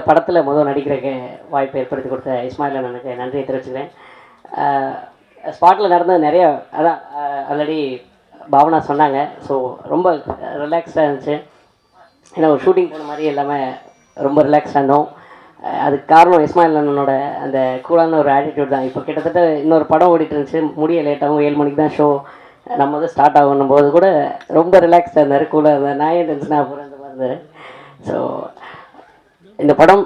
படத்தில் முதல் நடிக்கிறக்கு வாய்ப்பை ஏற்படுத்தி கொடுத்த இஸ்மாயில் அண்ணனுக்கு நன்றியை தெரிவிச்சுக்கிறேன். ஸ்பாட்டில் நடந்தது நிறைய அதான் ஆல்ரெடி பாவனா சொன்னாங்க. ஸோ ரொம்ப ரிலாக்ஸ்டாக இருந்துச்சு. ஏன்னா ஒரு ஷூட்டிங் போன மாதிரி எல்லாமே ரொம்ப ரிலாக்ஸ்டாக இருந்தோம். அதுக்கு காரணம் இஸ்மாயில் அண்ணனோட அந்த கூலான ஒரு ஆட்டிடியூட் தான். இப்போ கிட்டத்தட்ட இன்னொரு படம் ஓடிட்டு இருந்துச்சு, முடிய லேட்டாகவும் 7 மணிக்கு தான் ஷோ நம்ம வந்து ஸ்டார்ட் ஆகணும் போது கூட ரொம்ப ரிலாக்ஸ்டாக இருந்தார், கூலாக இருந்தார். நான் ஏன் டென்ஷனாக போகிறேன் அந்த மாதிரி இருந்தார். ஸோ இந்த படம்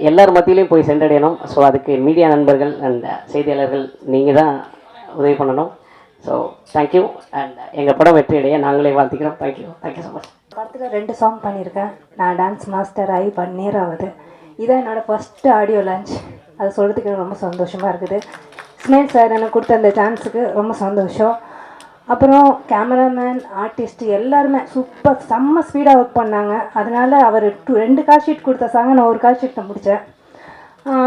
எல்லார் மத்தியிலையும் போய் சென்றடையணும். ஸோ அதுக்கு மீடியா நண்பர்கள் அண்ட் செய்தியாளர்கள் நீங்கள் தான் உதவி பண்ணணும். So thank you. அண்ட் எங்கள் படம் வெற்றி அடைய நாங்களே வாழ்த்திக்கிறோம். Thank you so much. படத்தில் 2 சாங் பண்ணியிருக்கேன். நான் டான்ஸ் மாஸ்டர் ஆகி 1 year ஆகுது. இதான் என்னோடய ஃபஸ்ட்டு ஆடியோ லான்ச். அது சொல்கிறதுக்கு எனக்கு ரொம்ப சந்தோஷமாக இருக்குது. இஸ்மாயில் சார் எனக்கு கொடுத்த அந்த சான்ஸுக்கு ரொம்ப சந்தோஷம். அப்புறம் கேமராமேன், ஆர்டிஸ்ட் எல்லாருமே சூப்பர் செம்ம ஸ்பீடாக ஒர்க் பண்ணாங்க. அதனால் அவர் 2 கால் ஷீட் கொடுத்த சாங்க நான் 1 கால் ஷீட்டில் முடித்தேன்.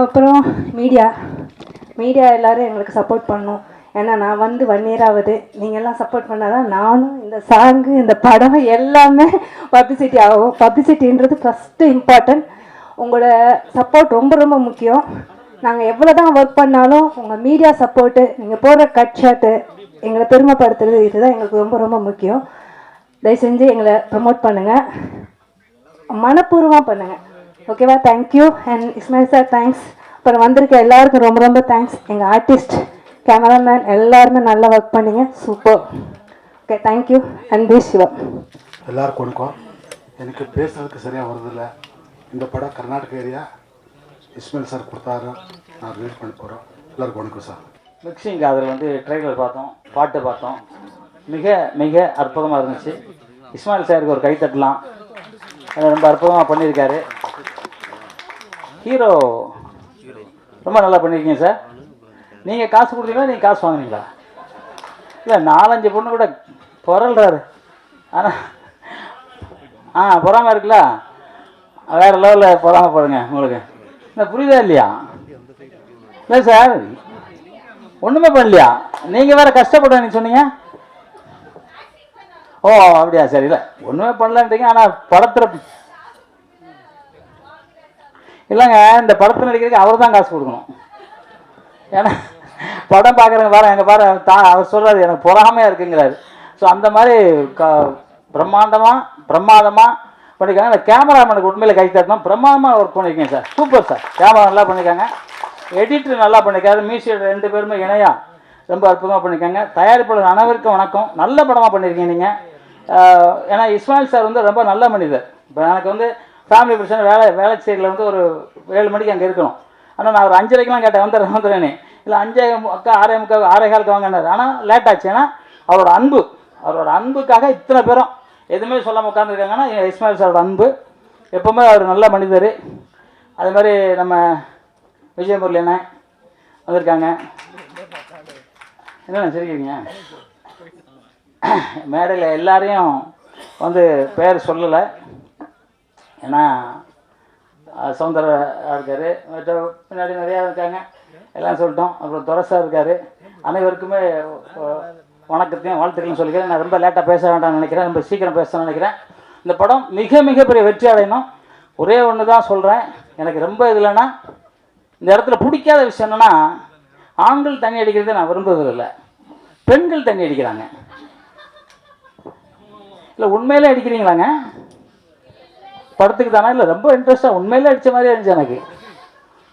அப்புறம் மீடியா எல்லோரும் எங்களுக்கு சப்போர்ட் பண்ணணும். ஏன்னா நான் வந்து 1 year ஆகுது. நீங்கள்லாம் சப்போர்ட் பண்ணால் தான் நானும் இந்த சாங்கு இந்த படம் எல்லாமே பப்ளிசிட்டி ஆகும். பப்ளிசிட்டின்றது ஃபஸ்ட்டு இம்பார்ட்டன்ட். உங்களோட சப்போர்ட் ரொம்ப ரொம்ப முக்கியம். நாங்கள் எவ்வளோ தான் ஒர்க் பண்ணாலும் உங்கள் மீடியா சப்போர்ட்டு, நீங்கள் போடுற கட் ஷாட்டு எங்களை பெருமைப்படுத்துறது, இதுதான் எங்களுக்கு ரொம்ப ரொம்ப முக்கியம். தயவு செஞ்சு எங்களை ப்ரமோட் பண்ணுங்கள், மனப்பூர்வமாக பண்ணுங்கள். ஓகேவா? Thank you. And Ismail sir thanks. அப்புறம் வந்திருக்க எல்லாருக்கும் ரொம்ப ரொம்ப தேங்க்ஸ். எங்கள் ஆர்டிஸ்ட், கேமராமேன் எல்லாருமே நல்லா ஒர்க் பண்ணிங்க. சூப்பர். Okay, thank you. அன்பு சிவா. எல்லாருக்கும் வணக்கம். எனக்கு பேசுறதுக்கு சரியாக வருதில்லை. இந்த படம் கர்நாடக ஏரியா இஸ்மாயில் சார் கொடுத்தாரு, நான் ரீட் பண்ணி போகிறோம். எல்லாருக்கும் வணக்கம் சார். மிக்சிங் அதில் வந்து ட்ரெய்லர் பார்த்தோம், பாட்டு பார்த்தோம். மிக மிக அற்புதமாக இருந்துச்சு. இஸ்மாயில் சாருக்கு ஒரு கை தட்டலாம். ரொம்ப அற்புதமாக பண்ணியிருக்காரு. ஹீரோ ரொம்ப நல்லா பண்ணியிருக்கீங்க சார். நீங்கள் காசு கொடுத்தீங்களா, நீங்கள் காசு வாங்குனீங்களா? இல்லை, 4-5 பொண்ணு கூட புரள்றாரு. ஆனால் பொறாமல் இருக்குல்ல, வேறு லெவலில் பொறாமல் போடுங்க உங்களுக்கு. இந்த புரியுதா இல்லையா? இல்லை சார், ஒன்றுமே பண்ணலையா? நீங்கள் வேறு கஷ்டப்படுவேன்னு சொன்னீங்க. ஓ அப்படியா? சரி. இல்லை, ஒன்றுமே பண்ணலன்றீங்க. ஆனால் படத்தில் இல்லைங்க, இந்த படத்தில் நடிக்கிறதுக்கு அவர் தான் காசு கொடுக்கணும். ஏன்னா படம் பார்க்குறவங்க பாரு, எங்கள் பாரு அவர் சொல்கிறாரு எனக்கு பொறாமையாக இருக்குங்கிறாரு. ஸோ அந்த மாதிரி பிரமாதமாக பண்ணியிருக்காங்க. அந்த கேமராமேனுக்கு உண்மையில் கை தட்டணும். பிரமாதமாக ஒர்க் பண்ணியிருக்கீங்க சார். Super sir. கேமரா நல்லா பண்ணியிருக்காங்க, எடிட்டர் நல்லா பண்ணியிருக்காரு, மியூசிக் 2 பேருமே இணையாக ரொம்ப அற்புதமாக பண்ணியிருக்காங்க. தயாரிப்பாளர் அனைவருக்கும் வணக்கம். நல்ல படமாக பண்ணியிருக்கீங்க நீங்கள். ஏன்னா இஸ்மாயில் சார் வந்து ரொம்ப நல்ல மனிதர். இப்போ எனக்கு வந்து ஃபேமிலி பிரச்சனை, வேலை சைடில் வந்து ஒரு 7 மணிக்கு அங்கே இருக்கணும். ஆனால் நான் ஒரு 5:30க்கெலாம் கேட்டேன், வந்துடுறேனே. இல்லை 5:45 6:45 வாங்கினார். ஆனால் லேட் ஆச்சு. ஏன்னா அவரோட அன்புக்காக இத்தனை பேரும் எதுவுமே சொல்லாமல் உட்காந்துருக்காங்கன்னா இஸ்மாயில் சாரோட அன்பு. எப்போவுமே அவர் நல்ல மனிதர். அது மாதிரி நம்ம விஜயமுரளி என்ன வந்திருக்காங்க. என்னென்ன சரிக்கிறீங்க? மேடையில் எல்லாரையும் வந்து பேர் சொல்லலை. ஏன்னா சௌந்தரா இருக்கார், பின்னாடி நிறையா இருக்காங்க, எல்லாம் சொல்லிட்டோம். அப்புறம் துரசா இருக்கார். அனைவருக்குமே வணக்கத்தையும் வாழ்த்துக்களையும் சொல்லிக்கிறேன். நான் ரொம்ப லேட்டாக பேச வேண்டாம்னு நினைக்கிறேன், ரொம்ப சீக்கிரம் பேசணும்னு நினைக்கிறேன். இந்த படம் மிக மிக பெரிய வெற்றி அடையணும். ஒரே ஒன்று தான் சொல்கிறேன், எனக்கு ரொம்ப இதுலன்னா இந்த இடத்துல பிடிக்காத விஷயம் என்னென்னா, ஆண்கள் தண்ணி அடிக்கிறதை நான் விரும்புவதில்லை, பெண்கள் தண்ணி அடிக்கிறாங்க. இல்லை உண்மையிலே அடிக்கிறீங்களாங்க? படத்துக்கு தானே? இல்லை, ரொம்ப இன்ட்ரெஸ்ட்டாக உண்மையிலே அடித்த மாதிரி இருந்துச்சு எனக்கு.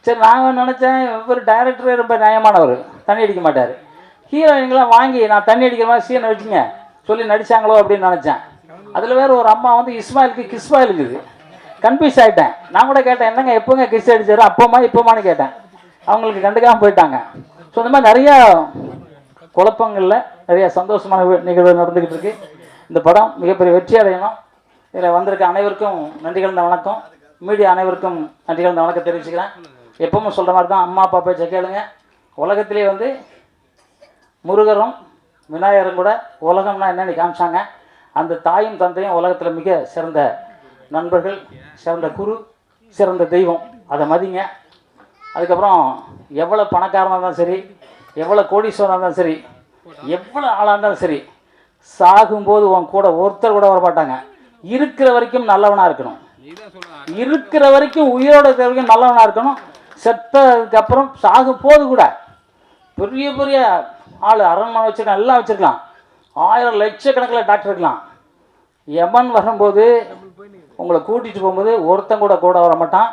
சரி, நான் நினச்சேன் ஒரு டைரக்டரே ரொம்ப நியாயமானவர், தண்ணி அடிக்க மாட்டார். ஹீரோயின்கெலாம் வாங்கி நான் தண்ணி அடிக்கிற மாதிரி சீனை வச்சுங்க சொல்லி நடித்தாங்களோ அப்படின்னு நினச்சேன். அதில் வேறு ஒரு அம்மா வந்து இஸ்மாயிலுக்கு கிஸ்மாயில் இருக்குது. கன்ஃபியூஸ் ஆகிட்டேன். நான் கூட கேட்டேன், என்னங்க எப்போங்க கிஸ் அடிச்சாரு, இப்போமான்னு கேட்டேன். அவங்களுக்கு கண்டுக்காமல் போயிட்டாங்க. ஸோ இந்த மாதிரி நிறையா குழப்பங்களில் நிறைய சந்தோஷமான நிகழ்வு நடந்துக்கிட்டு இருக்கு. இந்த படம் மிகப்பெரிய வெற்றி அடையணும். இதில் வந்திருக்க அனைவருக்கும் நன்றி கலந்த வணக்கம். மீடியா அனைவருக்கும் நன்றி கலந்த வணக்கம் தெரிவிச்சுக்கிறேன். எப்பவும் சொல்கிற மாதிரி தான், அம்மா அப்பா பேச்சை கேளுங்க. உலகத்திலே வந்து முருகரும் விநாயகரும் கூட உலகம்னா என்னென்னு காமிச்சாங்க. அந்த தாயும் தந்தையும் உலகத்தில் மிக சிறந்த நண்பர்கள், சிறந்த குரு, சிறந்த தெய்வம். அதை மதிங்க. அதுக்கப்புறம் எவ்வளோ பணக்காரனாக இருந்தாலும் சரி, எவ்வளோ கோடீஸ்வரனாக இருந்தாலும் சரி, எவ்வளோ ஆளாக இருந்தாலும் சரி, சாகும்போது உன் கூட ஒருத்தர் கூட வரமாட்டாங்க. இருக்கிற வரைக்கும் நல்லவனாக இருக்கணும். இருக்கிற வரைக்கும் உயிரோட இருக்கிற வரைக்கும் நல்லவனாக இருக்கணும். செத்ததுக்கப்புறம் சாகு போது கூட பெரிய பெரிய ஆள் அரண்மனை வச்சுருக்கான், எல்லாம் வச்சுருக்கலாம், 1000 லட்சக்கணக்கில் டாக்டர் இருக்கலாம். யமன் வரும்போது உங்களை கூட்டிகிட்டு போகும்போது ஒருத்தன் கூட வர மாட்டான்.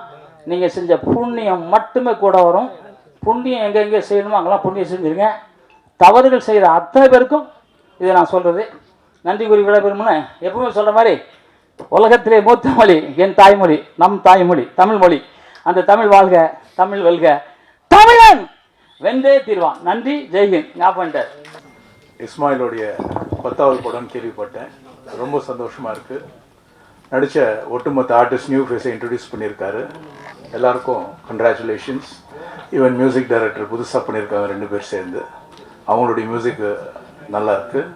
நீங்கள் செஞ்ச புண்ணியம் மட்டுமே கூட வரும். புண்ணியம் எங்கெங்கே செய்யணுமோ அங்கெல்லாம் புண்ணியம் செஞ்சுருங்க. தவறுகள் செய்கிற அத்தனை பேருக்கும் இதை நான் சொல்கிறது. நன்றி கூறி விடைபெறும்னு எப்பவுமே சொல்கிற மாதிரி, உலகத்திலே மூத்த மொழி என் தாய்மொழி, நம் தாய்மொழி தமிழ் மொழி. அந்த தமிழ் வாழ்க, தமிழ் வெல்க, தமிழன் வெந்தே தீர்வான். நன்றி, ஜெய்ஹிந்த். ஞாபகம் இஸ்மாயிலோடைய 10வது படம் கேள்விப்பட்டேன். ரொம்ப சந்தோஷமாக இருக்குது. நடித்த ஒட்டுமொத்த ஆர்டிஸ்ட் நியூ ஃபேஸை இன்ட்ரடியூஸ் பண்ணியிருக்காரு. எல்லாருக்கும் கங்க்ராச்சுலேஷன்ஸ். ஈவன் மியூசிக் டைரக்டர் புதுசாக பண்ணியிருக்காங்க 2 பேர் சேர்ந்து. அவங்களுடைய மியூசிக்கு நல்லா இருக்குது.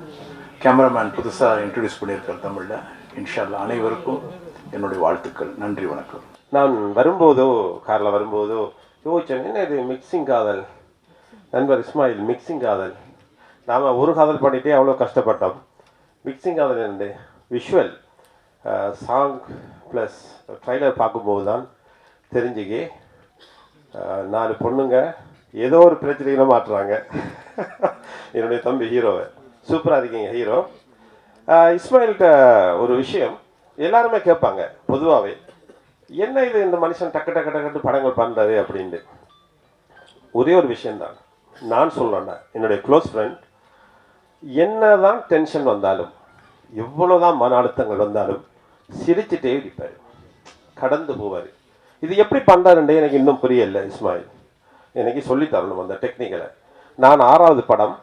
கேமராமேன் புதுசாக இன்ட்ரடியூஸ் பண்ணியிருக்கார் தமிழில். இன்ஷா அல்லாஹ் அனைவருக்கும் என்னுடைய வாழ்த்துக்கள். நன்றி, வணக்கம். நான் வரும்போதோ காரில் வரும்போதோ யோசிச்சேன், என்ன இது மிக்சிங் காதல், நண்பர் இஸ்மாயில் மிக்சிங் காதல். நாம் ஒரு காதல் பண்ணிகிட்டே அவ்வளோ கஷ்டப்பட்டோம். மிக்சிங் காதல் இருந்து விஷுவல் சாங் ப்ளஸ் ட்ரைலர் பார்க்கும்போது தான் தெரிஞ்சுக்கி 4 பொண்ணுங்க ஏதோ ஒரு பிரச்சனைகளை மாட்டுறாங்க. என்னுடைய தம்பி ஹீரோவை சூப்பராக இருக்கீங்க ஹீரோ. இஸ்மாயில்கிட்ட ஒரு விஷயம் எல்லாருமே கேட்பாங்க பொதுவாகவே, என்ன இது இந்த மனுஷன் டக்கு டக்கு டக்கு படங்கள் பண்ணுறாரு அப்படின்ட்டு. ஒரே ஒரு விஷயந்தான் நான் சொல்கிறேன்னா, என்னுடைய க்ளோஸ் ஃப்ரெண்ட் என்ன தான் டென்ஷன் வந்தாலும் எவ்வளோதான் மன அழுத்தங்கள் வந்தாலும் சிரிச்சுட்டே இருப்பார், கடந்து போவார். இது எப்படி பண்ணுறாருன்றே எனக்கு இன்னும் புரியலை. இஸ்மாயில் எனக்கு சொல்லித்தரணும் அந்த டெக்னிக்கலை. நான் 6வது படம்,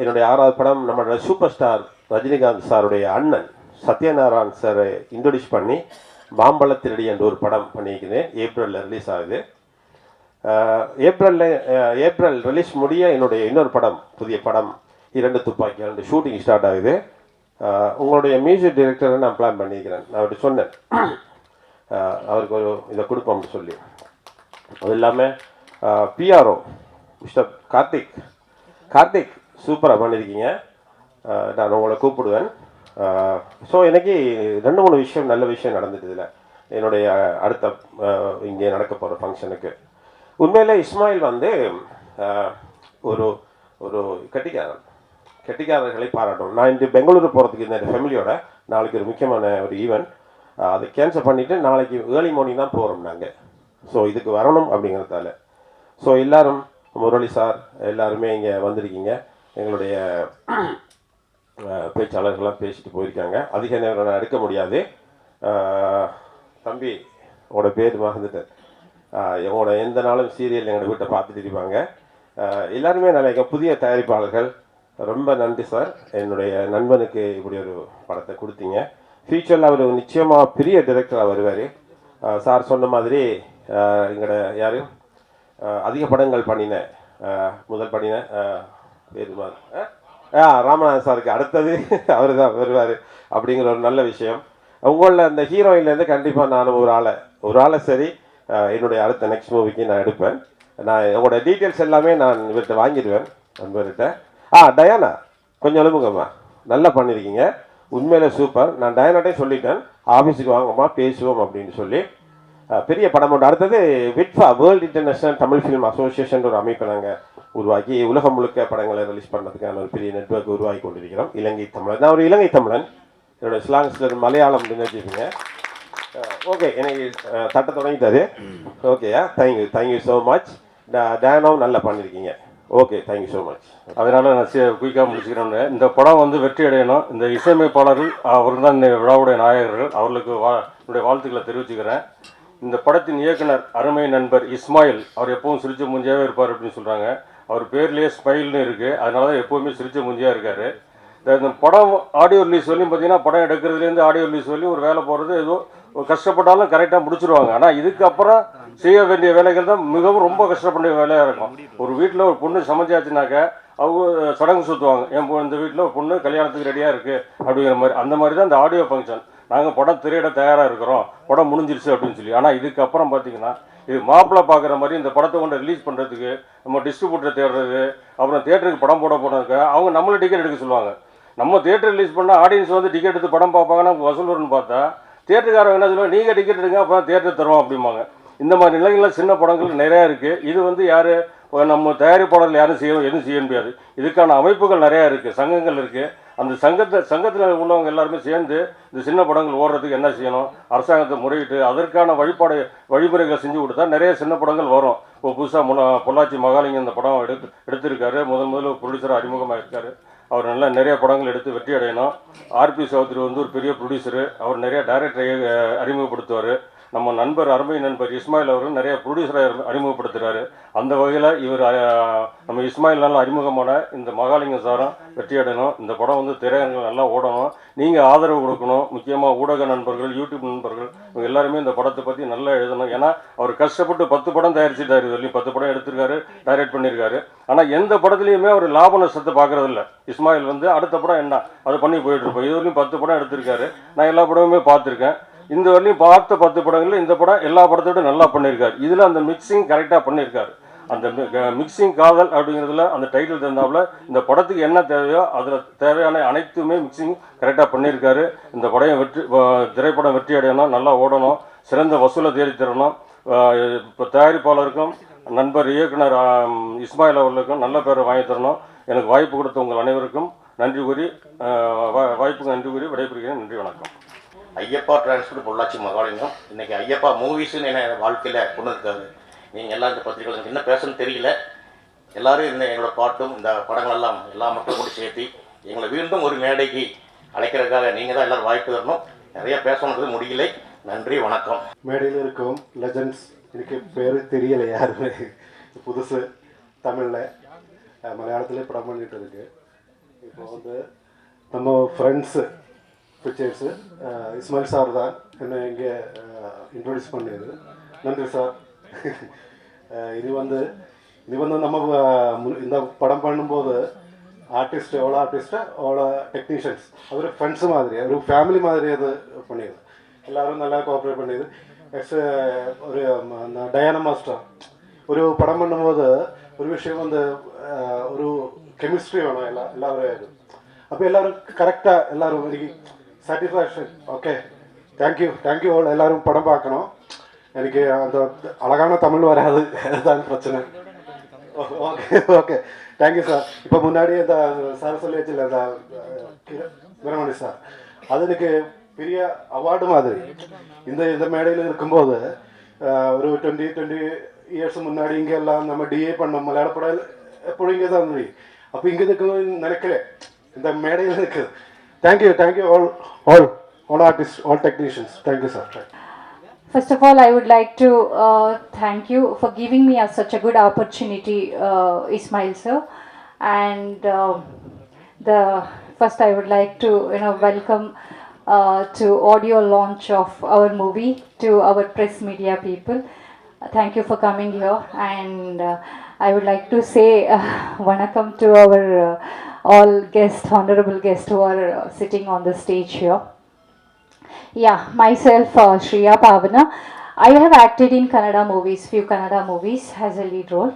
என்னுடைய 6வது படம் நம்மளோட சூப்பர் ஸ்டார் ரஜினிகாந்த் சாருடைய அண்ணன் சத்யநாராயண் சாரை இன்ட்ரடியூஸ் பண்ணி மாம்பழத்திரடி என்ற ஒரு படம் பண்ணியிருக்கிறேன். ஏப்ரலில் ரிலீஸ் ஆகுது. ஏப்ரல் ரிலீஸ் முடிய என்னுடைய இன்னொரு படம், புதிய படம் 2 துப்பாக்கி 2 ஷூட்டிங் ஸ்டார்ட் ஆகுது. உங்களுடைய மியூசிக் டைரக்டரை நான் பிளான் பண்ணியிருக்கிறேன். நான் அவர்கிட்ட சொன்னேன் அவருக்கு ஒரு இதை கொடுப்போம்னு சொல்லி. அது இல்லாமல் பிஆர்ஓ மிஸ்டர் கார்த்திக் சூப்பராக பண்ணியிருக்கீங்க. நான் உங்களை கூப்பிடுவேன். ஸோ எனக்கு 2-3 விஷயம் நல்ல விஷயம் நடந்துட்டு இதில் என்னுடைய அடுத்த இங்கே நடக்க போகிற ஃபங்க்ஷனுக்கு. உண்மையிலே இஸ்மாயில் வந்து ஒரு ஒரு கெட்டிக்காரர்களை பாராட்டணும். நான் இன்று பெங்களூரு போகிறதுக்கு இந்த ஃபேமிலியோட நாளைக்கு ஒரு முக்கியமான ஒரு ஈவெண்ட், அதை கேன்சல் பண்ணிவிட்டு நாளைக்கு ஏர்லி மார்னிங் தான் போகிறோம் நாங்கள். ஸோ இதுக்கு வரணும் அப்படிங்கிறதால. ஸோ எல்லோரும் முரளி சார் எல்லாருமே இங்கே வந்திருக்கீங்க. எங்களுடைய பேச்சாளர்கள்லாம் பேசிட்டு போயிருக்காங்க. அதிக நேரம் நான் எடுக்க முடியாது. தம்பி உங்களோட பேர் மறந்துட்டேன். இவங்களோட எந்த நாளும் சீரியல் எங்களோட வீட்டை பார்த்துட்டு இருப்பாங்க. எல்லாருமே நினைக்க புதிய தயாரிப்பாளர்கள், ரொம்ப நன்றி சார். என்னுடைய நண்பனுக்கு இப்படி ஒரு படத்தை கொடுத்தீங்க. ஃபியூச்சரில் அவர் நிச்சயமாக பெரிய டைரக்டராக வருவார். சார் சொன்ன மாதிரி எங்களோட யார் அதிக படங்கள் பண்ணினேன், முதல் பண்ணினேன் பேர் ராமநாதன் சாருக்கு அடுத்தது அவர் தான் வருவார் அப்படிங்கிற ஒரு நல்ல விஷயம். உங்களில் அந்த ஹீரோயின்லேருந்து கண்டிப்பாக நான் ஒரு ஆளை சரி என்னுடைய அடுத்த நெக்ஸ்ட் மூவிக்கு நான் எடுப்பேன். நான் உங்களோட டீட்டெயில்ஸ் எல்லாமே நான் இவர்கிட்ட வாங்கிடுவேன் நண்பர்கிட்ட. டயானா கொஞ்சம் எழுப்புங்கம்மா, நல்லா பண்ணியிருக்கீங்க, உண்மையில சூப்பர். நான் டயானாட்டே சொல்லிட்டேன் ஆஃபீஸுக்கு வாங்கம்மா பேசுவோம் அப்படின்னு சொல்லி. பெரிய படம் ஒன்று. அடுத்தது விட்ஃபா, world international Tamil film association ஒரு அமைப்பை நாங்கள் உருவாக்கி உலகம் முழுக்க படங்களை ரிலீஸ் பண்ணுறதுக்கான ஒரு பெரிய நெட்வொர்க் உருவாக்கி கொண்டிருக்கிறோம். இலங்கை தமிழன், நான் ஒரு இலங்கை தமிழன். என்னோட ஸ்லாங்ஸில் மலையாளம் நினைச்சிருக்கீங்க. ஓகே, எனக்கு தட்ட தொடங்கிட்டாரு. ஓகேயா, தேங்க்யூ ஸோ மச். டயானாவும் நல்லா பண்ணியிருக்கீங்க. Okay, thank you so much. அதனால் நான் குயிக்காக முடிச்சுக்கிறேன். இந்த படம் வந்து வெற்றி அடையணும். இந்த இசையமைப்பாளர்கள் அவர்கள் தான் இந்த விழாவுடைய நாயகர்கள். அவர்களுக்கு என்னுடைய வாழ்த்துக்களை தெரிவிச்சுக்கிறேன். இந்த படத்தின் இயக்குனர் அருமை நண்பர் இஸ்மாயில், அவர் எப்பவும் சிரிச்ச மூஞ்சியாகவே இருப்பார் அப்படின்னு சொல்கிறாங்க. அவர் பேர்லேயே ஸ்மைல்னு இருக்குது, அதனால தான் எப்போவுமே சிரிச்ச மூஞ்சியாக இருக்கார். இந்த படம் ஆடியோ ரிலீஸ் வரையும் பார்த்தீங்கன்னா, படம் எடுக்கிறதுலேருந்து ஆடியோ ரிலீஸ் வரையும் ஒரு வேலை போகிறது ஏதோ கஷ்டப்பட்டாலும் கரெக்டாக முடிச்சிருவாங்க. ஆனால் இதுக்கப்புறம் செய்ய வேண்டிய வேலைகள் தான் மிகவும் ரொம்ப கஷ்டப்பட வேலையாக இருக்கும். ஒரு வீட்டில் ஒரு பொண்ணு சமைச்சாச்சுனாக்க அவங்க சடங்கு சுற்றுவாங்க. இந்த வீட்டில் ஒரு பொண்ணு கல்யாணத்துக்கு ரெடியாக இருக்குது அப்படிங்கிற மாதிரி. அந்த மாதிரி தான் இந்த ஆடியோ ஃபங்க்ஷன். நாங்கள் படம் திரையிட தயாராக இருக்கிறோம், படம் முடிஞ்சிருச்சு அப்படின்னு சொல்லி. ஆனால் இதுக்கப்புறம் பார்த்தீங்கன்னா இது மாப்பிள்ளை பார்க்குற மாதிரி இந்த படத்தை கொண்டு ரிலீஸ் பண்ணுறதுக்கு நம்ம டிஸ்ட்ரிபியூட்டரை தேடுறது, அப்புறம் தேட்டருக்கு படம் போனதுக்கு அவங்க நம்மளை டிக்கெட் எடுக்க சொல்லுவாங்க. நம்ம தேட்டர் ரிலீஸ் பண்ணால் ஆடியன்ஸ் வந்து டிக்கெட் எடுத்து படம் பார்ப்பாங்கன்னா வசூல் வரும்னு பார்த்தா தியேட்டருக்காரங்க என்ன சொல்லுவாங்க, நீங்கள் டிக்கெட் எடுங்க அப்போ தியேட்டர் தருவோம் அப்படிம்பாங்க. இந்த மாதிரி நிலைகளில் சின்ன படங்கள் நிறையா இருக்குது. இது வந்து யார் நம்ம தயாரிப்பாளர்கள் யாரும் எதுவும் செய்ய முடியாது. இதுக்கான அமைப்புகள் நிறையா இருக்குது, சங்கங்கள் இருக்குது. அந்த சங்கத்தில் உள்ளவங்க எல்லாருமே சேர்ந்து இந்த சின்ன படங்கள் ஓடுறதுக்கு என்ன செய்யணும், அரசாங்கத்தை முறையிட்டு அதற்கான வழிமுறைகளை செஞ்சு கொடுத்தா நிறைய சின்ன படங்கள் வரும். இப்போ புதுசாக பொள்ளாச்சி மகாலிங்கம் இந்த படம் எடுத்திருக்காரு. முதல்ல ப்ரொடியூசராக அறிமுகமாக இருக்கார். அவர் நல்லா நிறைய படங்கள் எடுத்து வெற்றி அடையணும். ஆர்பி சௌத்ரி வந்து ஒரு பெரிய ப்ரொடியூசரு. அவர் நிறைய டைரக்டரை அறிமுகப்படுத்துவார். நம்ம நண்பர் அருமை நண்பர் இஸ்மாயில் அவர்கள் நிறைய ப்ரொடியூசரை அறிமுகப்படுத்துகிறாரு. அந்த வகையில் இவர் நம்ம இஸ்மாயில்னால அறிமுகமான இந்த மகாலிங்கம் சாரும் வெற்றி அடையணும். இந்த படம் வந்து திரையரங்கில் நல்லா ஓடணும். நீங்கள் ஆதரவு கொடுக்கணும். முக்கியமாக ஊடக நண்பர்கள், யூடியூப் நண்பர்கள் இவங்க எல்லாருமே இந்த படத்தை பற்றி நல்லா எழுதணும். ஏன்னா அவர் கஷ்டப்பட்டு 10 படம் தயாரிச்சுட்டாரு. இதுவரையும் 10 படம் எடுத்திருக்காரு, டைரக்ட் பண்ணியிருக்காரு. ஆனால் எந்த படத்துலையுமே அவர் லாப நஷ்டத்தை பார்க்குறதில்ல. இஸ்மாயில் வந்து அடுத்த படம் என்ன அதை பண்ணி போயிட்டு இருப்போம். இதுவரையும் 10 படம் எடுத்திருக்காரு. நான் எல்லா படமுமே பார்த்துருக்கேன். இந்த வரலையும் பார்த்த 10 படங்களில் இந்த படம் எல்லா படத்தோட நல்லா பண்ணியிருக்காரு. இதில் அந்த மிக்சிங் கரெக்டாக பண்ணியிருக்காரு. அந்த மிக்சிங் காதல் அப்படிங்கிறதுல அந்த டைட்டில் தந்தாப்புல இந்த படத்துக்கு என்ன தேவையோ அதில் தேவையான அனைத்துமே மிக்சிங் கரெக்டாக பண்ணியிருக்காரு. இந்த திரைப்படம் வெற்றி அடையணும், நல்லா ஓடணும், சிறந்த வசூலை தேடி தரணும். இப்போ தயாரிப்பாளருக்கும் நண்பர் இயக்குனர் இஸ்மாயில் அவர்களுக்கும் நல்ல பேரை வாங்கி தரணும். எனக்கு வாய்ப்பு கொடுத்த உங்கள் அனைவருக்கும் நன்றி கூறி வாய்ப்புக்கு நன்றி கூறி விடைபெறுகிறேன். நன்றி, வணக்கம். ஐயப்பா டிரான்ஸ்போர்ட் பொள்ளாச்சி மகாலிங்கம். இன்றைக்கி ஐயப்பா மூவிஸ்ன்னு என்ன வாழ்க்கையில் கொண்டு இருக்காரு. நீங்கள் எல்லாம் இந்த பத்திரிகைகள் என்ன பேசணும்னு தெரியல. எல்லோரும் இந்த எங்களோட பாட்டும் இந்த படங்களெல்லாம் எல்லா மக்களும் கூட சேர்த்து எங்களை மீண்டும் ஒரு மேடைக்கு அழைக்கிறதுக்காக நீங்கள் தான் எல்லோரும் வாய்ப்பு தரணும். நிறையா பேசணுன்றது முடியலை. நன்றி, வணக்கம். மேடையில் இருக்கும் லெஜண்ட்ஸ், எனக்கு பேர் தெரியலை யாருமே, புதுசு தமிழில் மலையாளத்திலே படம் பண்ணிகிட்டு இருக்கு. இப்போ வந்து நம்ம ஃப்ரெண்ட்ஸு பிக்சர்ஸு இஸ்மாயில் சார் தான் என்னை இங்கே இன்ட்ரொடியூஸ் பண்ணியது. நன்றி சார். இது வந்து நம்ம இந்த படம் பண்ணும்போது ஆர்டிஸ்ட் எவ்வளோ ஆர்டிஸ்ட்டு அவ்வளோ டெக்னீஷியன்ஸ் அவர் ஃப்ரெண்ட்ஸு மாதிரி ஒரு ஃபேமிலி மாதிரி அது பண்ணியது. எல்லோரும் நல்லா கோஆப்ரேட் பண்ணியது. ஒரு டயானா மாஸ்டர் ஒரு படம் பண்ணும்போது ஒரு விஷயம் வந்து ஒரு கெமிஸ்ட்ரி வேணும் எல்லாரும். அப்போ எல்லோரும் கரெக்டாக எல்லோரும் எனக்கு சாட்டிஸ்ஃபேக்ஷன். Okay, thank you all. எல்லோரும் படம் பார்க்கணும். எனக்கு அந்த அழகான தமிழ் வராது, அதுதான் பிரச்சனை. Okay thank you sir. இப்போ முன்னாடி இந்த சார் சொல்லி வச்சில்ல இந்த வீரமணி சார், அது எனக்கு பெரிய அவார்டு மாதிரி. இந்த மேடையில் இருக்கும்போது ஒரு 20 இயர்ஸ் முன்னாடி இங்கே எல்லாம் நம்ம டிஏ பண்ணோம். மலையாள படம் எப்பொழுதும் இங்கே தான் இருந்தது. அப்போ இங்கே இருக்குன்னு நினைக்கல, இந்த மேடையில் இருக்குது. Thank you all artists, all technicians. Thank you, sir. First of all, I would like to thank you for giving me such a good opportunity, Ismail sir. And first I would like to welcome to audio launch of our movie to our press media people. Thank you for coming here. And I would like to say vanakkam to our all guests, honorable guests who are sitting on the stage here. Yeah, myself Shriya Pavana. I have acted in few Kannada movies as a lead role,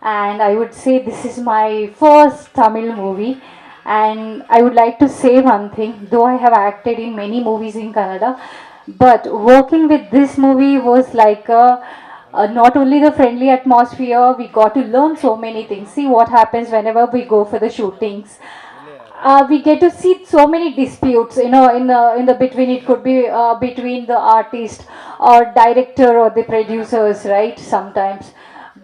and I would say this is my first Tamil movie. And I would like to say one thing, though I have acted in many movies in Kannada, but working with this movie was like not only the friendly atmosphere, we got to learn so many things. See what happens whenever we go for the shootings. We get to see so many disputes, in the between. It could be between the artist or director or the producers, right? Sometimes,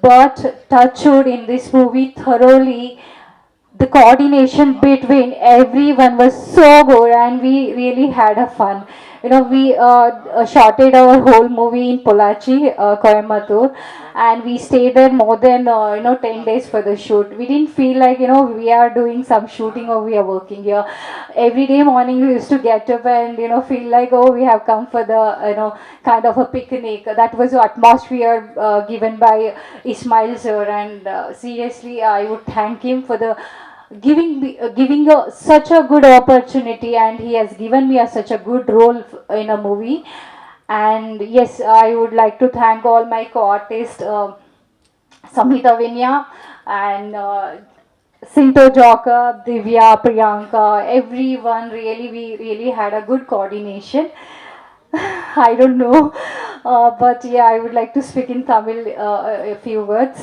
but touchwood, in this movie, thoroughly, the coordination between everyone was so good, and we really had a fun. We shotted our whole movie in Pollachi, Coimbatore, and we stayed there more than 10 days for the shoot. We didn't feel like we are doing some shooting or we are working here. Every day morning we used to get up and feel like, oh, we have come for the kind of a picnic. That was the atmosphere given by Ismail sir, and seriously I would thank him for the giving such a good opportunity, and he has given me such a good role in a movie. And yes, I would like to thank all my co-artists, Samhita Vinya and Sinto Joka, Divya, Priyanka, everyone. Really, we really had a good coordination. I don't know, but yeah, I would like to speak in Tamil a few words.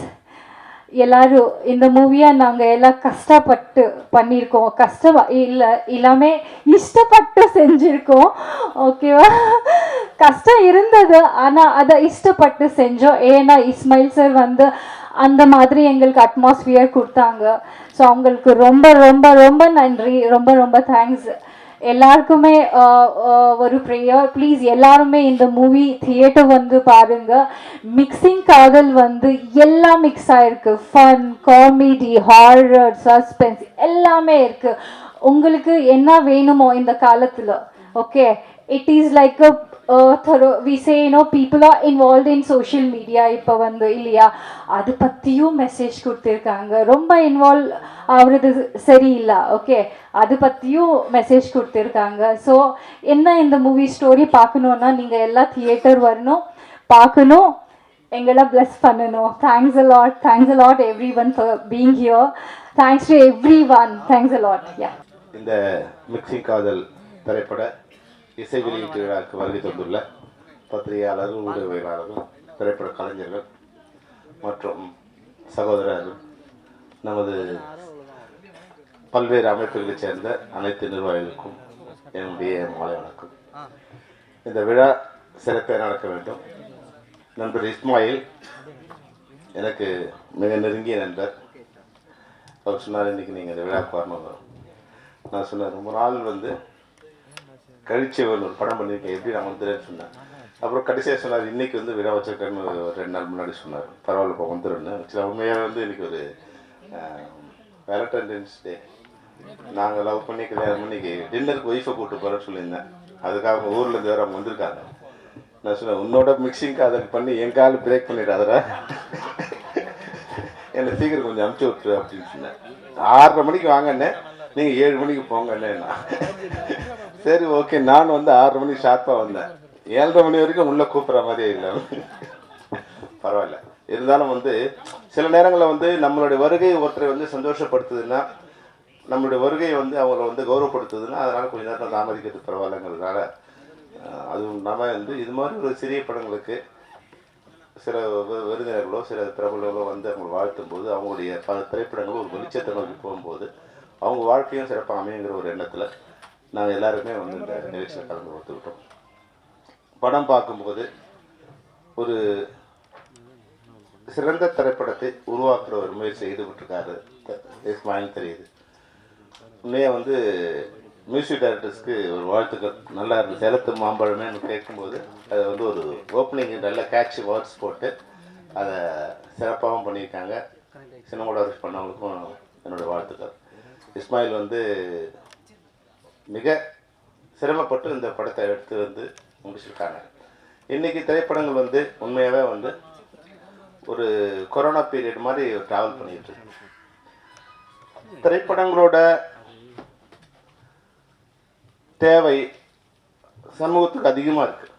எல்லாரும் இந்த மூவியை நாங்கள் எல்லாம் கஷ்டப்பட்டு பண்ணியிருக்கோம், எல்லாமே இஷ்டப்பட்டு செஞ்சுருக்கோம். ஓகேவா, கஷ்டம் இருந்தது, ஆனால் அதை இஷ்டப்பட்டு செஞ்சோம். ஏன்னா இஸ்மாயில் சார் வந்து அந்த மாதிரி எங்களுக்கு அட்மாஸ்பியர் கொடுத்தாங்க. ஸோ அவங்களுக்கு ரொம்ப ரொம்ப ரொம்ப நன்றி, ரொம்ப ரொம்ப தேங்க்ஸ். எல்லாருக்குமே ஒரு ப்ரேயர், ப்ளீஸ் எல்லாருமே இந்த மூவி தியேட்டர் வந்து பாருங்கள். மிக்சிங் காதல் வந்து எல்லாம் மிக்ஸ் ஆகிருக்கு. ஃபன், காமெடி, ஹாரர், சஸ்பென்ஸ் எல்லாமே இருக்குது. உங்களுக்கு என்ன வேணுமோ இந்த காலத்தில். Okay, it is like a we say, you know, people are involved in social media இப்போ வந்து இல்லையா, அது பற்றியும் மெசேஜ் கொடுத்துருக்காங்க. ரொம்ப இன்வால்வ் ஆகுறது சரியில்லை. ஓகே, அது பற்றியும் மெசேஜ் கொடுத்துருக்காங்க. ஸோ என்ன, இந்த மூவி ஸ்டோரி பார்க்கணுன்னா நீங்கள் எல்லாம் தியேட்டர் வரணும், பார்க்கணும், எங்களை பிளஸ் பண்ணணும். Thanks a lot everyone for being here. Thanks to everyone. Thanks a lot. Yeah, இந்த மிக்சிங் காதல் திரைப்பட இசை வெளியீட்டு விழாவுக்கு வருகை தந்துள்ள பத்திரிகையாளர்கள், ஊடகவியலாளர்கள், திரைப்பட கலைஞர்கள் மற்றும் சகோதரர்கள், நமது பல்வேறு அமைப்புகளைச் சேர்ந்த அனைத்து நிர்வாகிகளுக்கும் என்னுடைய மாலை வணக்கம். இந்த விழா சிறப்பாக நடக்க வேண்டும். நண்பர் இஸ்மாயில் எனக்கு மிக நெருங்கிய நண்பர். அவர் சொன்னார், இன்றைக்கி நீங்கள் இந்த விழாவுக்கு வரணும். நான் சொன்னேன், ரொம்ப நாள் வந்து கழிச்சு ஒரு படம் பண்ணியிருக்கேன், எப்படி நான் வந்துடுறேன்னு சொன்னேன். அப்புறம் கடைசியாக சொன்னார், இன்றைக்கி வந்து விழா வச்சிருக்கேன்னு ஒரு 2 நாள் முன்னாடி சொன்னார். பரவாயில்ல, இப்போ வந்துடுன்னு. ஆக்சுவலாக உண்மையாக வந்து இன்றைக்கி ஒரு வேலண்டைன்ஸ் டே, நாங்கள் லவ் பண்ணி கல்யாணம் பண்ணி டின்னருக்கு ஒய்ஃபை கூப்பிட்டு போகிறேன்னு சொல்லியிருந்தேன். அதுக்காக அவங்க ஊர்லேருந்து வேறு அவங்க வந்திருக்காங்க. நான் சொன்னேன், உன்னோட மிக்சிங் காதல் பண்ணி என் கால் பிரேக் பண்ணிடாதடா, என்னை சீக்கிரம் கொஞ்சம் அமுச்சு விட்டுரு அப்படின்னு சொன்னேன். 6:30 மணிக்கு வாங்கண்ணே, நீங்கள் 7 மணிக்கு போங்கண்ணே. சரி, ஓகே. நான் வந்து 6:30 மணிக்கு ஷார்ப்பாக வந்தேன். 7:30 மணி வரைக்கும் உள்ளே கூப்பிட்ற மாதிரியே இல்லை. பரவாயில்ல. இருந்தாலும் வந்து சில நேரங்களில் வந்து நம்மளுடைய வருகை ஒருத்தரை வந்து சந்தோஷப்படுத்துதுன்னா, நம்மளுடைய வருகை வந்து அவங்கள வந்து கௌரவப்படுத்துதுன்னா, அதனால் கொஞ்சம் நேரம் தாமதிக்கிறது பரவாயில்லைங்கிறதுனால, அதுவும் இல்லாமல் வந்து இது மாதிரி ஒரு சிறிய படங்களுக்கு சில விருந்தினர்களோ சில பிரபலங்களோ வந்து அவங்க வாழ்த்தும் போது, அவங்களுடைய பல திரைப்படங்களும் ஒரு வெளிச்சத்தை நோக்கி போகும்போது அவங்க வாழ்க்கையும் சிறப்பாக அமையுங்கிற ஒரு எண்ணத்தில் நாங்கள் எல்லாருமே வந்து இந்த நிகழ்ச்சியில் கலந்து கொடுத்துக்கிட்டோம். படம் பார்க்கும்போது ஒரு சிறந்த திரைப்படத்தை உருவாக்குற ஒரு முயற்சியை ஈடுபட்டிருக்காரு இஸ்மாயில் தெரியுது. உண்மையாக வந்து மியூசிக் டைரக்டர்ஸ்க்கு ஒரு வாழ்த்துக்கள். நல்லா இருந்தது. சேலத்து மாம்பழமே கேட்கும்போது அதை வந்து ஒரு ஓப்பனிங் நல்ல கேட்சி வேர்ட்ஸ் போட்டு அதை சிறப்பாகவும் பண்ணியிருக்காங்க. சினிமாடோகிராஃபி பண்ணவங்களுக்கும் என்னுடைய வாழ்த்துக்கள். இஸ்மாயில் வந்து மிக சிரமப்பட்டு இந்த படத்தை எடுத்து வந்து முடிச்சிருக்காங்க. இன்றைக்கி திரைப்படங்கள் வந்து உண்மையாகவே வந்து ஒரு கொரோனா பீரியட் மாதிரி ட்ராவல் பண்ணிகிட்டு இருக்கு. திரைப்படங்களோட தேவை சமூகத்துக்கு அதிகமாக இருக்குது.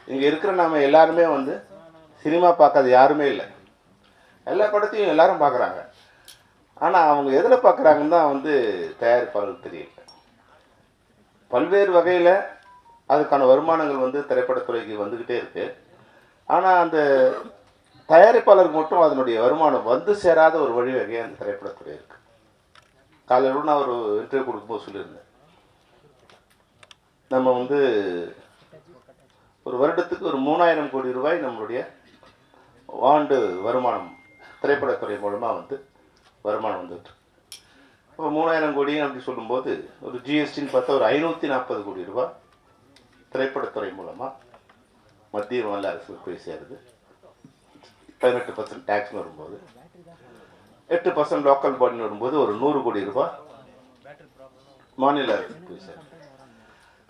இங்கே இருக்கிற நாம் எல்லாருமே வந்து சினிமா பார்க்காத யாருமே இல்லை. எல்லா படத்தையும் எல்லாரும் பார்க்குறாங்க. ஆனால் அவங்க எதில் பார்க்குறாங்கன்னு தான் வந்து தயாரிப்பாளர்கள் தெரியல. பல்வேறு வகையில் அதுக்கான வருமானங்கள் வந்து திரைப்படத்துறைக்கு வந்துக்கிட்டே இருக்குது. ஆனால் அந்த தயாரிப்பாளருக்கு மட்டும் அதனுடைய வருமானம் வந்து சேராத ஒரு வழிவகையாக அந்த திரைப்படத்துறை இருக்குது. காலையில் நான் ஒரு இன்டர்வியூ கொடுக்கும்போது சொல்லியிருந்தேன், நம்ம வந்து ஒரு வருடத்துக்கு ஒரு 3000 கோடி ரூபாய் நம்மளுடைய ஆண்டு வருமானம் திரைப்படத்துறை மூலமாக வந்து வருமானம் வந்துட்டு. இப்போ 3000 கோடி அப்படி சொல்லும்போது ஒரு ஜிஎஸ்டின்னு பார்த்தா ஒரு 540 கோடி ரூபாய் திரைப்படத்துறை மூலமாக மத்திய மாநில அரசுக்கு போய் சேருது. 18% டேக்ஸ்னு வரும்போது 8% லோக்கல் பாடின்னு வரும்போது ஒரு 100 கோடி ரூபாய் மாநில அரசுக்கு போய் சேருது.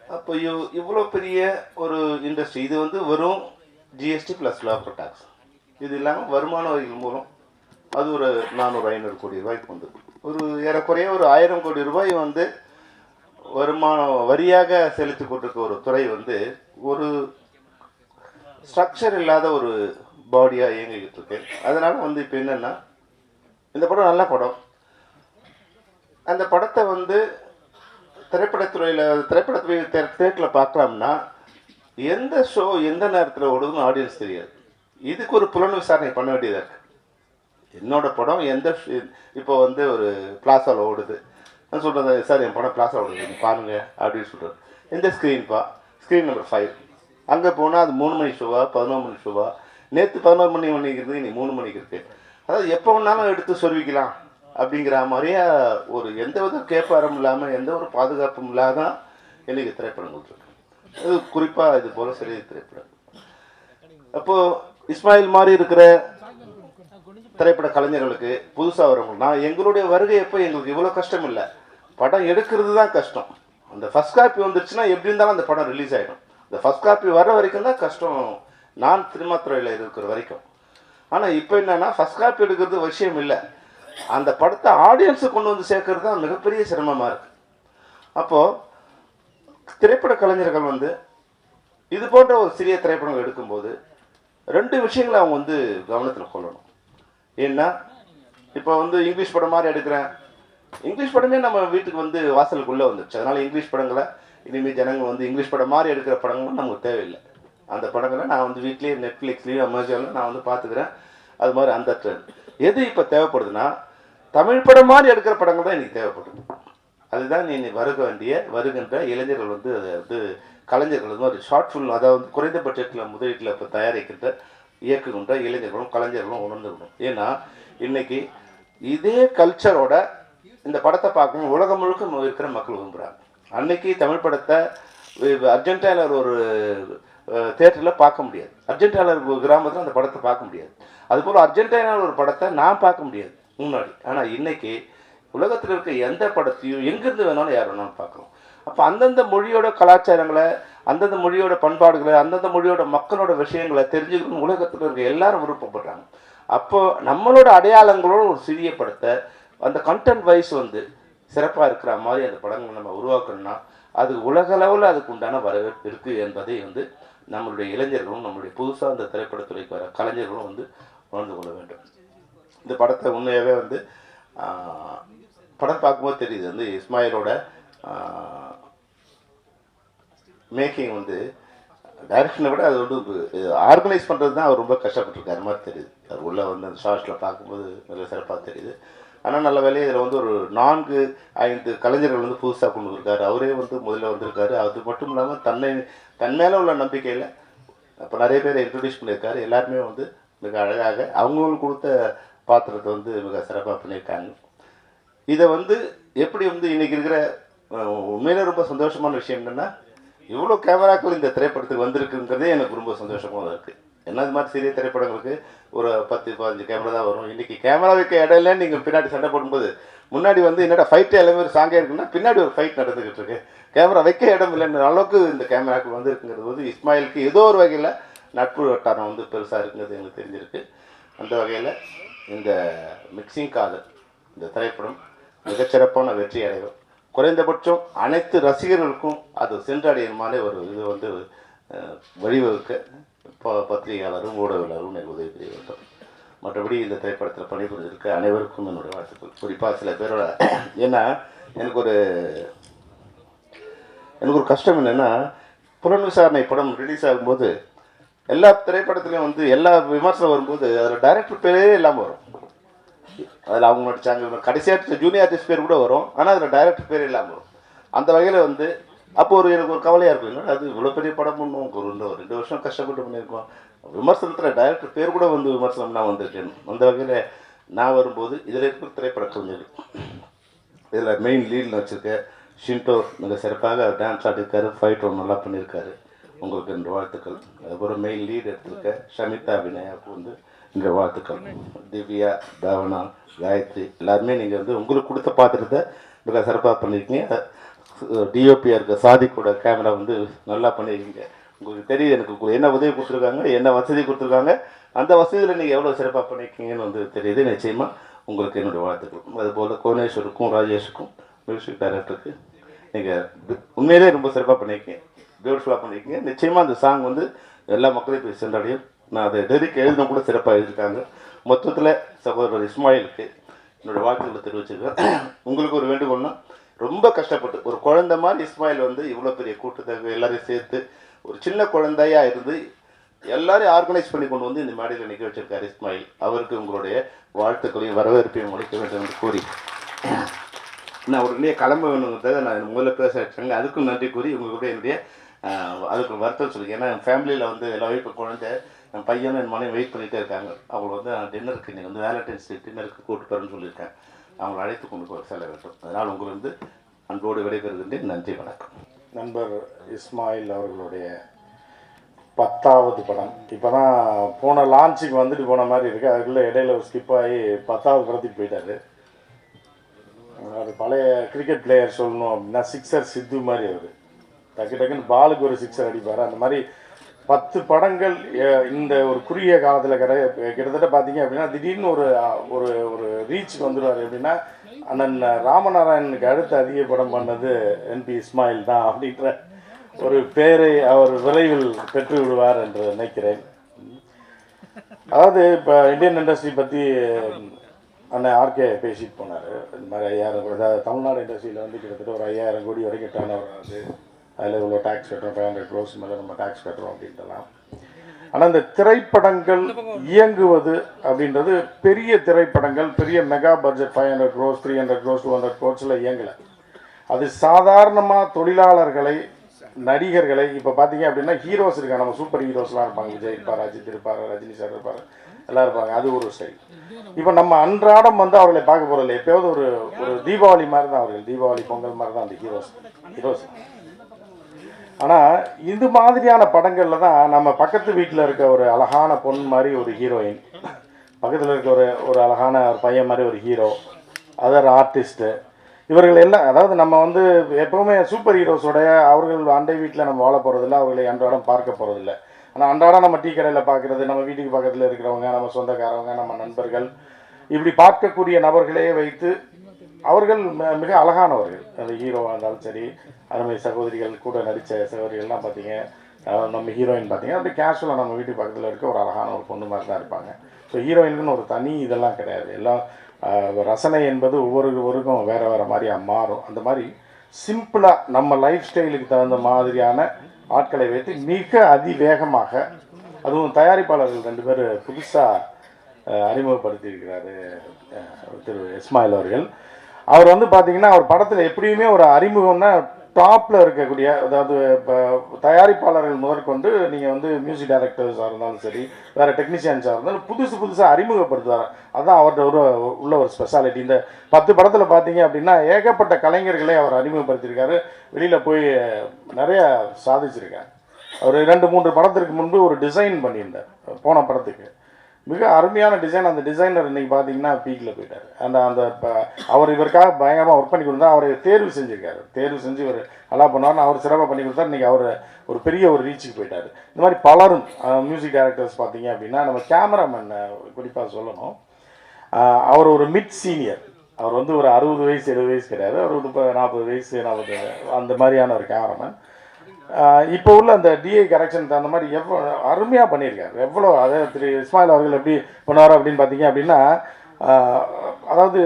அப்போ இவ்வளோ பெரிய ஒரு இண்டஸ்ட்ரி இது வந்து வெறும் ஜிஎஸ்டி ப்ளஸ் லோக்கல் டேக்ஸ், இது இல்லாமல் வருமான வரிகள் மூலம் அது ஒரு 400-500 கோடி ரூபாய்க்கு வந்து ஒரு ஏறக்குறைய ஒரு 1000 கோடி ரூபாய் வந்து வருமான வரியாக செலுத்தி கொண்டிருக்க ஒரு துறை வந்து ஒரு ஸ்ட்ரக்சர் இல்லாத ஒரு பாடியாக இயங்கிக்கிட்டு இருக்கு. அதனால் வந்து இப்போ என்னென்னா, இந்த படம் நல்ல படம். அந்த படத்தை வந்து திரைப்படத்துறையில் தியேட்டரில் பார்க்கலாம்னா எந்த ஷோ எந்த நேரத்தில் ஓடுதுன்னு ஆடியன்ஸ் தெரியாது. இதுக்கு ஒரு புலன் விசாரணை பண்ண வேண்டியதாக இருக்குது. என்னோட படம் எந்த இப்போ வந்து ஒரு பிளாசாவில் ஓடுது, நான் சொல்கிறது சார் என் படம் பிளாசா ஓடுது நீங்கள் பாருங்கள் அப்படின்னு சொல்கிறது. எந்த ஸ்க்ரீன்ப்பா? Screen number 5. அங்கே போனால் அது 3 மணி ஷோவா 11 மணி ஷோவா? நேற்று 11 மணிக்கு இருக்குது, இன்னைக்கு 3 மணிக்கு இருக்குது. அதாவது எப்போ வேணாலும் எடுத்து சொருவிக்கலாம் அப்படிங்கிற மாதிரியே ஒரு எந்த வித கேப்பாரம் இல்லாமல் எந்த ஒரு பாதுகாப்பும் இல்லாத இன்றைக்கி திரைப்படங்கள் இருக்கு. அது குறிப்பாக இது போல் சரி திரைப்படம். அப்போது இஸ்மாயில் மாதிரி இருக்கிற திரைப்பட கலைஞர்களுக்கு புதுசாக வரவங்க, நான் எங்களுடைய வருகை எப்போ எங்களுக்கு இவ்வளோ கஷ்டம் இல்லை, படம் எடுக்கிறது தான் கஷ்டம். அந்த ஃபஸ்ட் காப்பி வந்துருச்சுன்னா எப்படி இருந்தாலும் அந்த படம் ரிலீஸ் ஆகிடும். இந்த ஃபஸ்ட் காப்பி வர வரைக்கும் தான் கஷ்டம், நான் சினிமா துறையில் இருக்கிற வரைக்கும். ஆனால் இப்போ என்னென்னா ஃபஸ்ட் காப்பி எடுக்கிறது விஷயம் இல்லை, அந்த படத்தை ஆடியன்ஸை கொண்டு வந்து சேர்க்கறது தான் மிகப்பெரிய சிரமமாக இருக்குது. அப்போது திரைப்பட கலைஞர்கள் வந்து இது போன்ற ஒரு சிறிய திரைப்படங்கள் எடுக்கும்போது 2 விஷயங்களை அவங்க வந்து கவனத்தில் கொள்ளணும். ஏன்னா இப்போ வந்து இங்கிலீஷ் படம் மாதிரி எடுக்கிறேன், இங்கிலீஷ் படமே நம்ம வீட்டுக்கு வந்து வாசலுக்குள்ளே வந்துடுச்சு. அதனால் இங்கிலீஷ் படங்களை இனிமேல் ஜனங்கள் வந்து இங்கிலீஷ் படம் மாதிரி எடுக்கிற படங்களும் நமக்கு தேவையில்லை. அந்த படங்களை நான் வந்து வீட்லேயே நெட்ஃப்ளிக்ஸ்லேயும் அமேசானில் நான் வந்து பார்த்துக்கிறேன். அது மாதிரி அந்த ட்ரெண்ட் எது இப்போ தேவைப்படுதுன்னா தமிழ் படம் மாதிரி எடுக்கிற படங்கள் தான் இன்றைக்கி தேவைப்படுது. அதுதான் நீ வருகின்ற இளைஞர்கள் வந்து அதை வந்து கலைஞர்கள் வந்து ஒரு ஷார்ட் ஃபில்ம், அதாவது குறைந்த பட்ஜெட்டில் முதலீட்டில் இப்போ தயாரிக்கின்ற இயக்குகின்ற இளைஞர்களும் கலைஞர்களும் உணர்ந்துக்கணும். ஏன்னா இன்றைக்கி இதே கல்ச்சரோட இந்த படத்தை பார்க்கணும் உலகம் முழுக்க இருக்கிற மக்கள் விரும்புகிறாங்க. அன்னைக்கு தமிழ் படத்தை அர்ஜென்டினாவில் ஒரு தியேட்டரில் பார்க்க முடியாது, அர்ஜென்டினாவில் ஒரு கிராமத்தில் அந்த படத்தை பார்க்க முடியாது. அதுபோல் அர்ஜென்டினாவில் ஒரு படத்தை நான் பார்க்க முடியாது முன்னாடி. ஆனால் இன்றைக்கி உலகத்தில் இருக்க எந்த படத்தையும் எங்கேருந்து வேணாலும் யார் வேணாலும் பார்க்கலாம். அப்போ அந்தந்த மொழியோட கலாச்சாரங்களை, அந்தந்த மொழியோட பண்பாடுகளை, அந்தந்த மொழியோட மக்களோட விஷயங்களை தெரிஞ்சுக்கணும் உலகத்தில் இருக்க எல்லாரும் விருப்பப்படுறாங்க. அப்போது நம்மளோட அடையாளங்களோட ஒரு சிறிய படத்தை அந்த கண்டென்ட் வைஸ் வந்து சிறப்பாக இருக்கிற மாதிரி அந்த படங்களை நம்ம உருவாக்கணும்னா அது உலகளவில் அதுக்கு உண்டான வரவேற்பு இருக்குது என்பதை வந்து நம்மளுடைய இளைஞர்களும் நம்மளுடைய புதுசாக அந்த திரைப்படத்துறைக்கு வர கலைஞர்களும் வந்து உணர்ந்து கொள்ள வேண்டும். இந்த படத்தை உண்மையாகவே வந்து படம் பார்க்கும்போது தெரியுது வந்து இஸ்மாயிலோட மேக்கிங் வந்து டைரக்ஷனை விட அது வந்து ஆர்கனைஸ் பண்ணுறது தான் அவர் ரொம்ப கஷ்டப்பட்டுருக்காரு மாதிரி தெரியுது. அவர் உள்ளே வந்து அந்த ஷார்ட்ஸில் பார்க்கும்போது நல்ல சிறப்பாக தெரியுது. ஆனால் நல்ல வேலையை இதில் வந்து ஒரு 4-5 கலைஞர்கள் வந்து புதுசாக கொண்டு வந்திருக்காரு. அவரே வந்து முதல்ல வந்திருக்காரு. அது மட்டும் இல்லாமல் தன் மேலே உள்ள நம்பிக்கையில் இப்போ நிறைய பேர் இன்ட்ரடியூஸ் பண்ணியிருக்காரு. எல்லாருமே வந்து மிக அழகாக அவங்களுக்கு கொடுத்த பாத்திரத்தை வந்து மிக சிறப்பாக பண்ணியிருக்காங்க. இதை வந்து எப்படி வந்து இன்றைக்கி இருக்கிற உண்மையிலே ரொம்ப சந்தோஷமான விஷயம் என்னென்னா இவ்வளோ கேமராக்கள் இந்த திரைப்படத்துக்கு வந்திருக்குங்கிறதே எனக்கு ரொம்ப சந்தோஷமாக இருக்குது. என்ன இது மாதிரி சிறிய திரைப்படங்களுக்கு ஒரு 10-15 கேமரா தான் வரும். இன்றைக்கி கேமரா வைக்க இடம் இல்லைன்னு நீங்கள் பின்னாடி சண்டை போடும்போது முன்னாடி வந்து என்னடா ஃபைட்டு எல்லாமே ஒரு சாங்கே இருக்குன்னா பின்னாடி ஒரு ஃபைட் நடந்துக்கிட்டு இருக்கு, கேமரா வைக்க இடம் இல்லைன்ற அளவுக்கு இந்த கேமராக்கள் வந்து இருக்குங்கிறது வந்து இஸ்மாயிலுக்கு ஏதோ ஒரு வகையில் நட்பு வட்டாரம் வந்து பெருசாக இருக்குங்கிறது எங்களுக்கு தெரிஞ்சிருக்கு. அந்த வகையில் இந்த மிக்சிங் காதல் இந்த திரைப்படம் மிகச்சிறப்பான வெற்றி அடையும். குறைந்தபட்சம் அனைத்து ரசிகர்களுக்கும் அது சென்றடையுமானே ஒரு இது வந்து வழிவகுக்க பத்திரிகையாளரும் ஊடகவியலாளரும் எனக்கு உதவி புரிய வேண்டும். மற்றபடி இந்த திரைப்படத்தில் பணிபுரிஞ்சிருக்க அனைவருக்கும் என்னுடைய வாழ்த்துக்கள். குறிப்பாக சில பேரோட ஏன்னா எனக்கு ஒரு கஷ்டம் என்னென்னா புலன் விசாரணை படம் ரிலீஸ் ஆகும்போது எல்லா திரைப்படத்துலையும் வந்து எல்லா விமர்சனம் வரும்போது அதில் டைரக்டர் பேரே இல்லாமல் வரும். அதில் அவங்க நடித்தாங்க கடைசியாக ஜூனியர் ஆர்டிஸ்ட் பேர் கூட வரும், ஆனால் அதில் டைரக்டர் பேர் இல்லாமல் வரும். அந்த வகையில் வந்து அப்போ எனக்கு ஒரு கவலையாக இருக்கும், இல்லை அது இவ்வளோ பெரிய படம் பண்ணும், ஒரு 2 வருஷம் கஷ்டப்பட்டு பண்ணியிருக்கோம், விமர்சனத்தில் டைரக்டர் பேர் கூட வந்து விமர்சனம் நான் வந்திருக்கேன். அந்த வகையில் நான் வரும்போது இதில் இருக்கிற திரைப்பட கலைஞர்கள் இதில் மெயின் லீடில் வச்சுருக்கேன் ஷின்டோ மிக சிறப்பாக டான்ஸ் ஆடிருக்காரு, ஃபைட் ஒன்று நல்லா பண்ணியிருக்காரு, உங்களுக்கு 2 வாழ்த்துக்கள். அதுக்கப்புறம் மெயின் லீட் எடுத்திருக்க ஷமிதா வினயாவுக்கு வந்து இங்கே வாழ்த்துக்கள். திவ்யா, பாவனா, காயத்ரி எல்லாருமே நீங்கள் வந்து உங்களுக்கு கொடுத்த பாத்திரத்தை மிக சிறப்பாக பண்ணியிருக்கீங்க. டிஓபியாக இருக்க சாதிக்கோட கேமரா வந்து நல்லா பண்ணியிருக்கீங்க. உங்களுக்கு தெரியுது எனக்கு என்ன உதவி கொடுத்துருக்காங்க, என்ன வசதி கொடுத்துருக்காங்க, அந்த வசதியில் நீங்கள் எவ்வளோ சிறப்பாக பண்ணியிருக்கீங்கன்னு வந்து தெரியுது. நிச்சயமாக உங்களுக்கு என்னுடைய வாழ்த்துக்கள். அதுபோல் கோனேஸ்வருக்கும் ராஜேஷுக்கும் மியூசிக் டைரக்டருக்கு நீங்கள் உண்மையிலே ரொம்ப சிறப்பாக பண்ணியிருக்கீங்க, பியூட்டிஃபுல்லாக பண்ணியிருக்கீங்க. நிச்சயமாக அந்த சாங் வந்து எல்லா மக்களையும் போய் சென்றடையும். நான் அதை டெரிக் எழுதின கூட சிறப்பாக எழுதியிருக்காங்க. மொத்தத்தில் சகோதரர் இஸ்மாயிலுக்கு என்னுடைய வாழ்த்துக்களை தெரிவிச்சிருக்கேன். உங்களுக்கு ஒரு வேண்டுகோள்னா ரொம்ப கஷ்டப்பட்டு ஒரு குழந்தை மாதிரி இஸ்மாயில் வந்து இவ்வளோ பெரிய கூட்டத்தை எல்லாரையும் சேர்த்து ஒரு சின்ன குழந்தையா இருந்து எல்லாரையும் ஆர்கனைஸ் பண்ணி கொண்டு வந்து இந்த மேடையில் நிற்க வச்சிருக்காரு இஸ்மாயில். அவருக்கு உங்களுடைய வாழ்த்துக்களையும் வரவேற்பையும் அளிக்க வேண்டும் என்று கூறி நான் உடனே கிளம்ப வேணுங்கிறத நான் முதல்ல பேச வச்சாங்க. அதுக்கும் நன்றி கூறி உங்களுடைய என்னுடைய அதுக்கு வருத்தம் சொல்லுங்க. ஏன்னா என் ஃபேமிலியில் வந்து எல்லாம் இப்போ குழந்தை என் பையனும் என் மனைவி வெயிட் பண்ணிகிட்டே இருக்காங்க. அவங்க வந்து டின்னருக்கு நீங்கள் வந்து வேலண்டைன்ஸ் டே டின்னருக்கு கூப்பிட்டு போகிறேன்னு சொல்லியிருக்கேன். அவங்களை அழைத்து கொண்டு செல்ல வேண்டும். அதனால் உங்களுக்கு அன்போடு விடைபெறுகின்றேன். நன்றி, வணக்கம். நண்பர் இஸ்மாயில் அவர்களுடைய 10வது படம் இப்போ தான் போன லான்ச்சுக்கு வந்துட்டு போன மாதிரி இருக்குது. அதுக்குள்ளே இடையில ஒரு ஸ்கிப் ஆகி 10வது படத்துக்கு போயிட்டார். அவர் பழைய கிரிக்கெட் பிளேயர் சொல்லணும் அப்படின்னா சிக்ஸர் சித்து மாதிரி அவர் டக்குன்னு பாலுக்கு ஒரு சிக்ஸர் அடிப்பார். அந்த மாதிரி 10 படங்கள் இந்த ஒரு குறுகிய காலத்தில் கிட்டத்தட்ட பார்த்தீங்க அப்படின்னா திடீர்னு ஒரு ஒரு ஒரு ரீச்சுக்கு வந்துடுவார். எப்படின்னா அண்ணன் ராமநாராயணனுக்கு அடுத்து அதிக படம் பண்ணது என்பி இஸ்மாயில் தான் அப்படின்ற ஒரு பேரை அவர் விரைவில் பெற்று விடுவார் என்று நினைக்கிறேன். அதாவது இப்போ இந்தியன் இண்டஸ்ட்ரி பற்றி அண்ணன் ஆர்கே பேசிட்டு போனார். இந்த மாதிரி 5000 கோடி, அதாவது தமிழ்நாடு இண்டஸ்ட்ரியில் வந்து கிட்டத்தட்ட ஒரு 5000 கோடி வரைக்கும் டர்ன் ஓவர் ஆகுது. அதில் இவ்வளோ டேக்ஸ் கட்டுறோம், 500 crores மேலே நம்ம டேக்ஸ் கட்டுறோம் அப்படின்ட்டுலாம். ஆனால் இந்த திரைப்படங்கள் இயங்குவது அப்படின்றது பெரிய திரைப்படங்கள், பெரிய mega budget 500 crores, 300 crores, 200 crores இயங்கலை. அது சாதாரணமாக தொழிலாளர்களை, நடிகர்களை, இப்போ பார்த்தீங்க அப்படின்னா ஹீரோஸ் இருக்காங்க, நம்ம சூப்பர் ஹீரோஸ்லாம் இருப்பாங்க. விஜய் இருப்பார், அஜித் இருப்பார், ரஜினி சார் இருப்பார், எல்லாம் இருப்பாங்க. அது ஒரு ஸ்டைல். இப்போ நம்ம அன்றாடம் வந்து அவர்களை பார்க்க போகிறதில்ல. எப்போயாவது ஒரு ஒரு தீபாவளி மாதிரி தான் அவர்கள், தீபாவளி பொங்கல் மாதிரி தான் அந்த ஹீரோஸ். ஆனால் இது மாதிரியான படங்களில் தான் நம்ம பக்கத்து வீட்டில் இருக்க ஒரு அழகான பொண்ணு மாதிரி ஒரு ஹீரோயின், பக்கத்தில் இருக்க ஒரு அழகான ஒரு பையன் மாதிரி ஒரு ஹீரோ, அதர் ஆர்டிஸ்ட்டு, இவர்கள் எல்லாம், அதாவது நம்ம வந்து எப்போவுமே சூப்பர் ஹீரோஸோடைய அவர்கள் அண்டை வீட்டில் நம்ம வாழ போகிறதில்ல, அவர்களை அன்றாடம் பார்க்க போகிறதில்ல. ஆனால் அன்றாடம் நம்ம டீ கடையில் பார்க்குறது, நம்ம வீட்டுக்கு பக்கத்தில் இருக்கிறவங்க, நம்ம சொந்தக்காரவங்க, நம்ம நண்பர்கள், இப்படி பார்க்கக்கூடிய நபர்களே வைத்து அவர்கள் மிக அழகானவர்கள். அந்த ஹீரோவாக இருந்தாலும் சரி, அருமை சகோதரிகள் கூட நடித்த சகோதரிகள்லாம் பார்த்தீங்க, நம்ம ஹீரோயின் பார்த்தீங்க அப்படி கேஷுவலாக நம்ம வீட்டு பக்கத்தில் இருக்க ஒரு அழகான ஒரு பொண்ணு மாதிரி தான் இருப்பாங்க. ஸோ ஹீரோயினுக்குன்னு ஒரு தனி இதெல்லாம் கிடையாது. எல்லாம் ரசனை என்பது ஒவ்வொருவருக்கும் வேறு வேறு மாதிரியாக மாறும். அந்த மாதிரி சிம்பிளாக நம்ம லைஃப் ஸ்டைலுக்கு தகுந்த மாதிரியான ஆட்களை வைத்து மிக அதிவேகமாக, அதுவும் தயாரிப்பாளர்கள் 2 பேர் புதுசாக அறிமுகப்படுத்தியிருக்கிறாரு திரு இஸ்மாயில் அவர்கள். அவர் வந்து பார்த்தீங்கன்னா அவர் படத்தில் எப்படியுமே ஒரு அறிமுகம்னா டாப்பில் இருக்கக்கூடிய, அதாவது இப்போ தயாரிப்பாளர்கள் முதற்கொண்டு நீங்கள் வந்து மியூசிக் டைரக்டர்ஸாக இருந்தாலும் சரி, வேறு டெக்னீஷியன்ஸாக இருந்தாலும் புதுசாக அறிமுகப்படுத்துவார். அதுதான் அவர்கிட்ட உள்ள ஒரு ஸ்பெஷாலிட்டி. இந்த 10 படத்தில் பார்த்தீங்க அப்படின்னா ஏகப்பட்ட கலைஞர்களை அவர் அறிமுகப்படுத்தியிருக்காரு. வெளியில் போய் நிறைய சாதிச்சிருக்கார். அவர் 2-3 படத்திற்கு முன்பு ஒரு டிசைன் பண்ணியிருந்தார் போன படத்துக்கு, மிக அருமையான டிசைன். அந்த டிசைனர் இன்றைக்கி பார்த்தீங்கன்னா பீக்கில் போயிட்டார். அந்த அவர் இவருக்காக பயங்கரமாக ஒர்க் பண்ணி கொடுத்தா, அவரை தேர்வு செஞ்சுருக்காரு. தேர்வு செஞ்சு இவர் நல்லா பண்ணுவார்னு அவர் சிறப்பாக பண்ணி கொடுத்தார். இன்றைக்கி அவர் ஒரு பெரிய ஒரு ரீச்சுக்கு போயிட்டார். இந்த மாதிரி பலரும் மியூசிக் டைரக்டர்ஸ் பார்த்தீங்க அப்படின்னா, நம்ம கேமராமேன் குறிப்பாக சொல்லணும். அவர் ஒரு மிட் சீனியர். அவர் வந்து ஒரு 60 வயசு 70 வயசு கிடையாது. அவர் ஒரு 40 வயசு 40 அந்த மாதிரியான ஒரு கேமராமேன். இப்போ உள்ள அந்த டிஐ கரெக்ஷன் அந்த மாதிரி எவ்வளோ அருமையாக பண்ணியிருக்காரு. எவ்வளோ அதாவது திரு இஸ்மாயில் அவர்கள் எப்படி பண்ணுவார் அப்படின்னு பார்த்தீங்க அப்படின்னா, அதாவது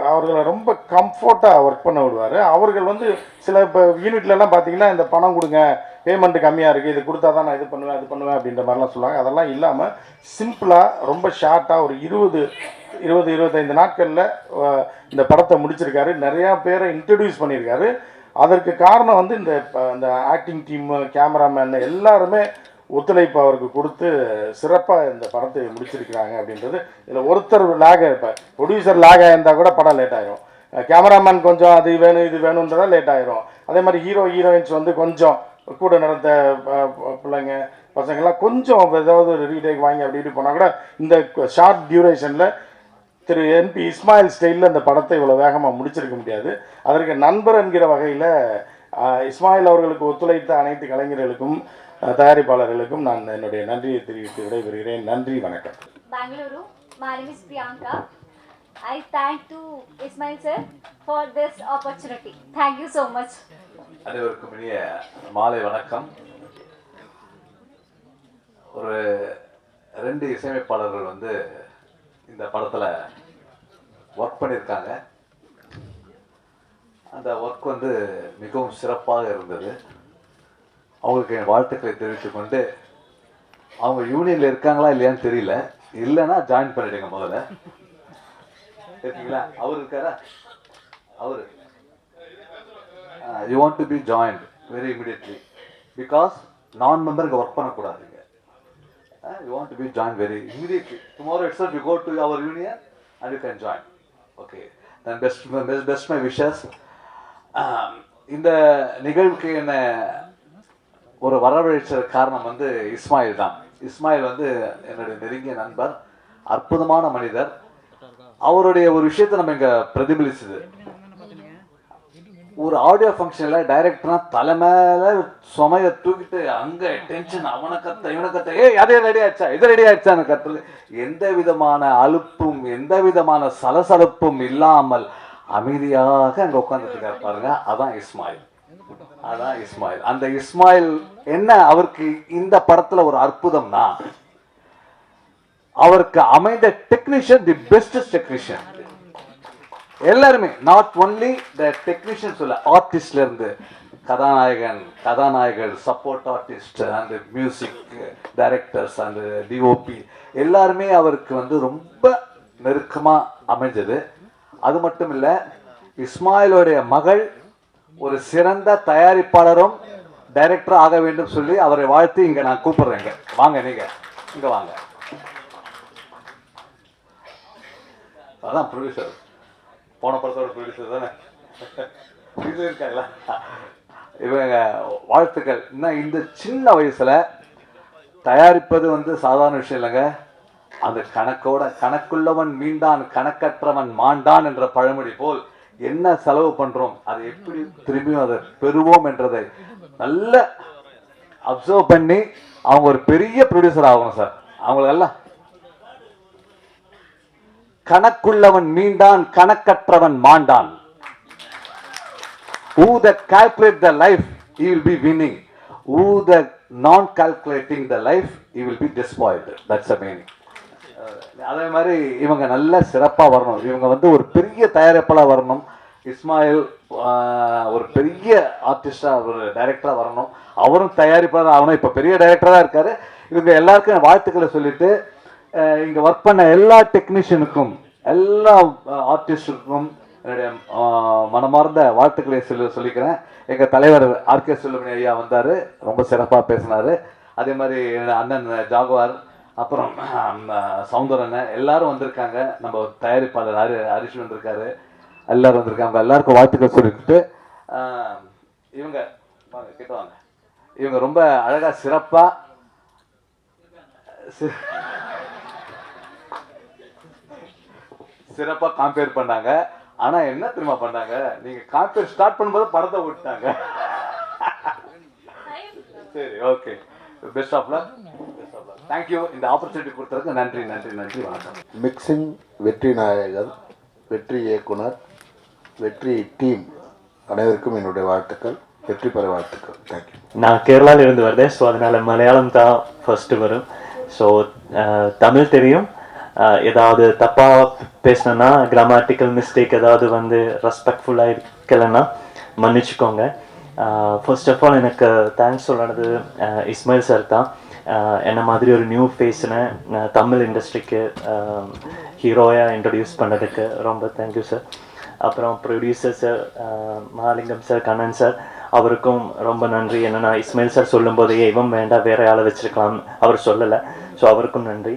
அவர்களை ரொம்ப கம்ஃபர்ட்டாக ஒர்க் பண்ண விடுவார். அவர்கள் வந்து சில இப்போ யூனிட்லலாம் பார்த்தீங்கன்னா, இந்த பணம் கொடுங்க, பேமெண்ட்டு கம்மியாக இருக்குது, இது கொடுத்தா தான் நான் இது பண்ணுவேன் அது பண்ணுவேன் அப்படின்ற மாதிரிலாம் சொல்லுவாங்க. அதெல்லாம் இல்லாமல் சிம்பிளாக ரொம்ப ஷார்ட்டாக ஒரு 20-25 நாட்களில் இந்த படத்தை முடிச்சிருக்காரு. நிறையா பேரை இன்ட்ரடியூஸ் பண்ணியிருக்காரு. அதற்கு காரணம் வந்து இந்த ஆக்டிங் டீமு, கேமராமேன் எல்லாருமே ஒத்துழைப்பு அவருக்கு கொடுத்து சிறப்பாக இந்த படத்தை முடிச்சிருக்கிறாங்க அப்படின்றது. இதில் ஒருத்தர் லேக், இப்போ ப்ரொடியூசர் லேக் ஆகிருந்தால் கூட படம் லேட் ஆகிரும். கேமராமேன் கொஞ்சம் அது வேணும் இது வேணுன்றதா லேட் ஆகிரும். அதே மாதிரி ஹீரோயின்ஸ் வந்து கொஞ்சம் கூட நடந்த பிள்ளைங்க பசங்கள்லாம் கொஞ்சம் ஏதாவது ஒரு ரீடேக் வாங்கி அப்படி இப்படி போனால் கூட இந்த ஷார்ட் டியூரேஷனில் திரு என்பி இஸ்மாயில் ஸ்டைலில் இந்த படத்தை இவ்வளோ வேகமாக முடிச்சிருக்க முடியாது. அதற்கு நண்பர் என்கிற வகையில் இஸ்மாயில் அவர்களுக்கு ஒத்துழைத்த அனைத்து கலைஞர்களுக்கும் தயாரிப்பாளர்களுக்கும் நான் என்னுடைய நன்றியை தெரிவித்து விடைபெறுகிறேன். நன்றி, வணக்கம். Bangalore, my name is Priyanka. I thank to Ismail sir for this opportunity. Thank you so much. அனைவருக்கும் இனிய மாலை வணக்கம். ஒரு 2 இசையமைப்பாளர்கள் வந்து இந்த படத்தில் ஒர்க் பண்ணியிருக்காங்க. அந்த ஒர்க் வந்து மிகவும் சிறப்பாக இருந்தது. அவங்களுக்கு என் வாழ்த்துக்களை தெரிவித்துக் கொண்டு, அவங்க யூனியனில் இருக்காங்களா இல்லையான்னு தெரியல, இல்லைன்னா ஜாயின் பண்ணிடுங்க முதல்ல. இருக்கீங்களா? அவர் இருக்காரா? அவர் you want to be joint very immediately, because நான் மெம்பருக்கு ஒர்க் பண்ணக்கூடாதுங்க. You want to be join very immediately. Tomorrow it's you go to our union and you can join. Okay, then best my wishes. இந்த நிகழ்வுக்கு என்ன ஒரு வரவழைச்ச காரணம் வந்து இஸ்மாயில் தான். இஸ்மாயில் வந்து என்னுடைய நெருங்கிய நண்பர், அற்புதமான மனிதர். அவருடைய ஒரு விஷயத்தை நம்ம இங்கே பிரதிபலிச்சுது. ஒரு ஆடியோ ஃபங்க்ஷனில் டைரக்டர்னா தலை மேலே சுமையை தூக்கிட்டு அங்கே டென்ஷன், அவனை கத்த இவனை கத்த, அதே ரெடி ஆயிடுச்சா இது ரெடி ஆயிடுச்சான்னு கத்துறது, எந்த விதமான அலுப்பும் எந்த விதமான சலசலப்பும் இல்லாமல் அமைதியாக அங்கே உட்காந்துட்டு பாருங்க. அதான் இஸ்மாயில், அதான் இஸ்மாயில். அந்த இஸ்மாயில் என்ன அவருக்கு இந்த படத்தில் ஒரு அற்புதம்னா, அவருக்கு அமைந்த டெக்னீஷியன் தி பெஸ்ட் டெக்னீஷியன். எல்லாருமே நாட் ஒன்லி த டெக்னீஷியன் சொல்ல, ஆர்டிஸ்ட்ல இருந்து கதாநாயகர், support artist and music directors and DOP எல்லாருமே அவருக்கு வந்து ரொம்ப நெருக்கமா அமைஞ்சது. அது மட்டும் இல்ல, இஸ்மாயிலுடைய மகள் ஒரு சிறந்த தயாரிப்பாளரும் டைரக்டரும் ஆக வேண்டும் சொல்லி அவரை வாழ்த்து இங்க நான் கூப்பிடுறேங்க. வாங்க, நீங்க இங்க வாங்க. அதான் ப்ரொடியூசர், போன படத்தோட ப்ரொடியூசர் தானே இது இருக்காங்களா? இவங்க வாழ்த்துக்கள். இன்னும் இந்த சின்ன வயசுல தயாரிப்பது வந்து சாதாரண விஷயம் இல்லைங்க. அந்த கணக்குள்ளவன் மீண்டான், கணக்கற்றவன் மாண்டான் என்ற பழமொழி போல் என்ன செலவு பண்றோம், அதை எப்படி திரும்பியும் அதை பெறுவோம் என்றதை நல்ல அப்சர்வ் பண்ணி அவங்க ஒரு பெரிய ப்ரொடியூசர் ஆகணும் சார். அவங்களெல்லாம் கணக்குள்ளவன் மீண்டான், கணக்கற்றவன் மாண்டான். Who that calculate the life, he will be winning. Who that non calculating the life, he will be despoiled. That's the meaning. அதே மாதிரி இவங்க நல்ல சிறப்பாக வரணும். இவங்க வந்து ஒரு பெரிய தயாரிப்பாளர் வரணும். இஸ்மாயில் ஒரு பெரிய ஆர்டிஸ்டாக, ஒரு டைரக்டராக வரணும். அவரும் தயாரிப்பாளர் ஆகணும். இப்போ பெரிய டைரக்டராக இருக்காரு. இவங்க எல்லாருக்கும் வாழ்த்துக்களை சொல்லிட்டு, இங்கே ஒர்க் பண்ண எல்லா டெக்னீஷியனுக்கும் எல்லா ஆர்டிஸ்டுக்கும் என்னுடைய மனமார்ந்த வாழ்த்துக்களை சொல்லிக்கிறேன். எங்கள் தலைவர் ஆர்கே சுல்லமணி ஐயா வந்தார், ரொம்ப சிறப்பாக பேசினார். அதே மாதிரி அண்ணன் ஜாகுவார், அப்புறம் சவுந்தரன் எல்லாரும் வந்திருக்காங்க. நம்ம தயாரிப்பாளர் ஹரிஷ் வந்திருக்காரு, எல்லாரும் வந்திருக்காங்க. எல்லாருக்கும் வாழ்த்துக்கள் சொல்லிக்கிட்டு, இவங்க வாங்க கிட்ட வாங்க. இவங்க ரொம்ப அழகாக சிறப்பாக காம்பேர் பண்ணாங்க. ஆனா என்ன தெரியுமா பண்ணாங்க, நீங்க காம்பேர் ஸ்டார்ட் பண்ணும்போது படத்தை விட்டாங்க. சரி, okay, best of luck. Thank you. இந்த ஆப்பர்ச்சுனிட்டி கொடுத்ததுக்கு நன்றி நன்றி நன்றி. வணக்கம். மிக்சிங் வெற்றி நாயகர், வெற்றி இயக்குனர், வெற்றி டீம் அனைவருக்கும் என்னுடைய வாழ்த்துக்கள். வெற்றி பெற வாழ்த்துக்கள். தேங்க்யூ. நான் கேரளாவில் இருந்து வருதேன், ஸோ அதனால் மலையாளம் தான் ஃபர்ஸ்ட்டு வரும். ஸோ தமிழ் தெரியும். ஏதாவது தப்பாக பேசினேன்னா, கிராமட்டிக்கல் மிஸ்டேக் ஏதாவது வந்து ரெஸ்பெக்ட்ஃபுல்லாக இருக்கலைன்னா மன்னிச்சுக்கோங்க. ஃபர்ஸ்ட் ஆஃப் ஆல் எனக்கு தேங்க்ஸ் சொல்கிறது இஸ்மாயில் சார் தான். என்ன மாதிரி ஒரு நியூ ஃபேஸ்னு தமிழ் இண்டஸ்ட்ரிக்கு ஹீரோயாக இன்ட்ரடியூஸ் பண்ணதுக்கு ரொம்ப தேங்க்யூ சார். அப்புறம் producer sir Mahalingam sir, Kannan sir, அவருக்கும் ரொம்ப நன்றி. என்னென்னா இஸ்மாயில் சார் சொல்லும்போதே இவன் வேண்டாம் வேறு ஆளை வச்சுருக்கலாம் அவர் சொல்லலை, ஸோ அவருக்கும் நன்றி.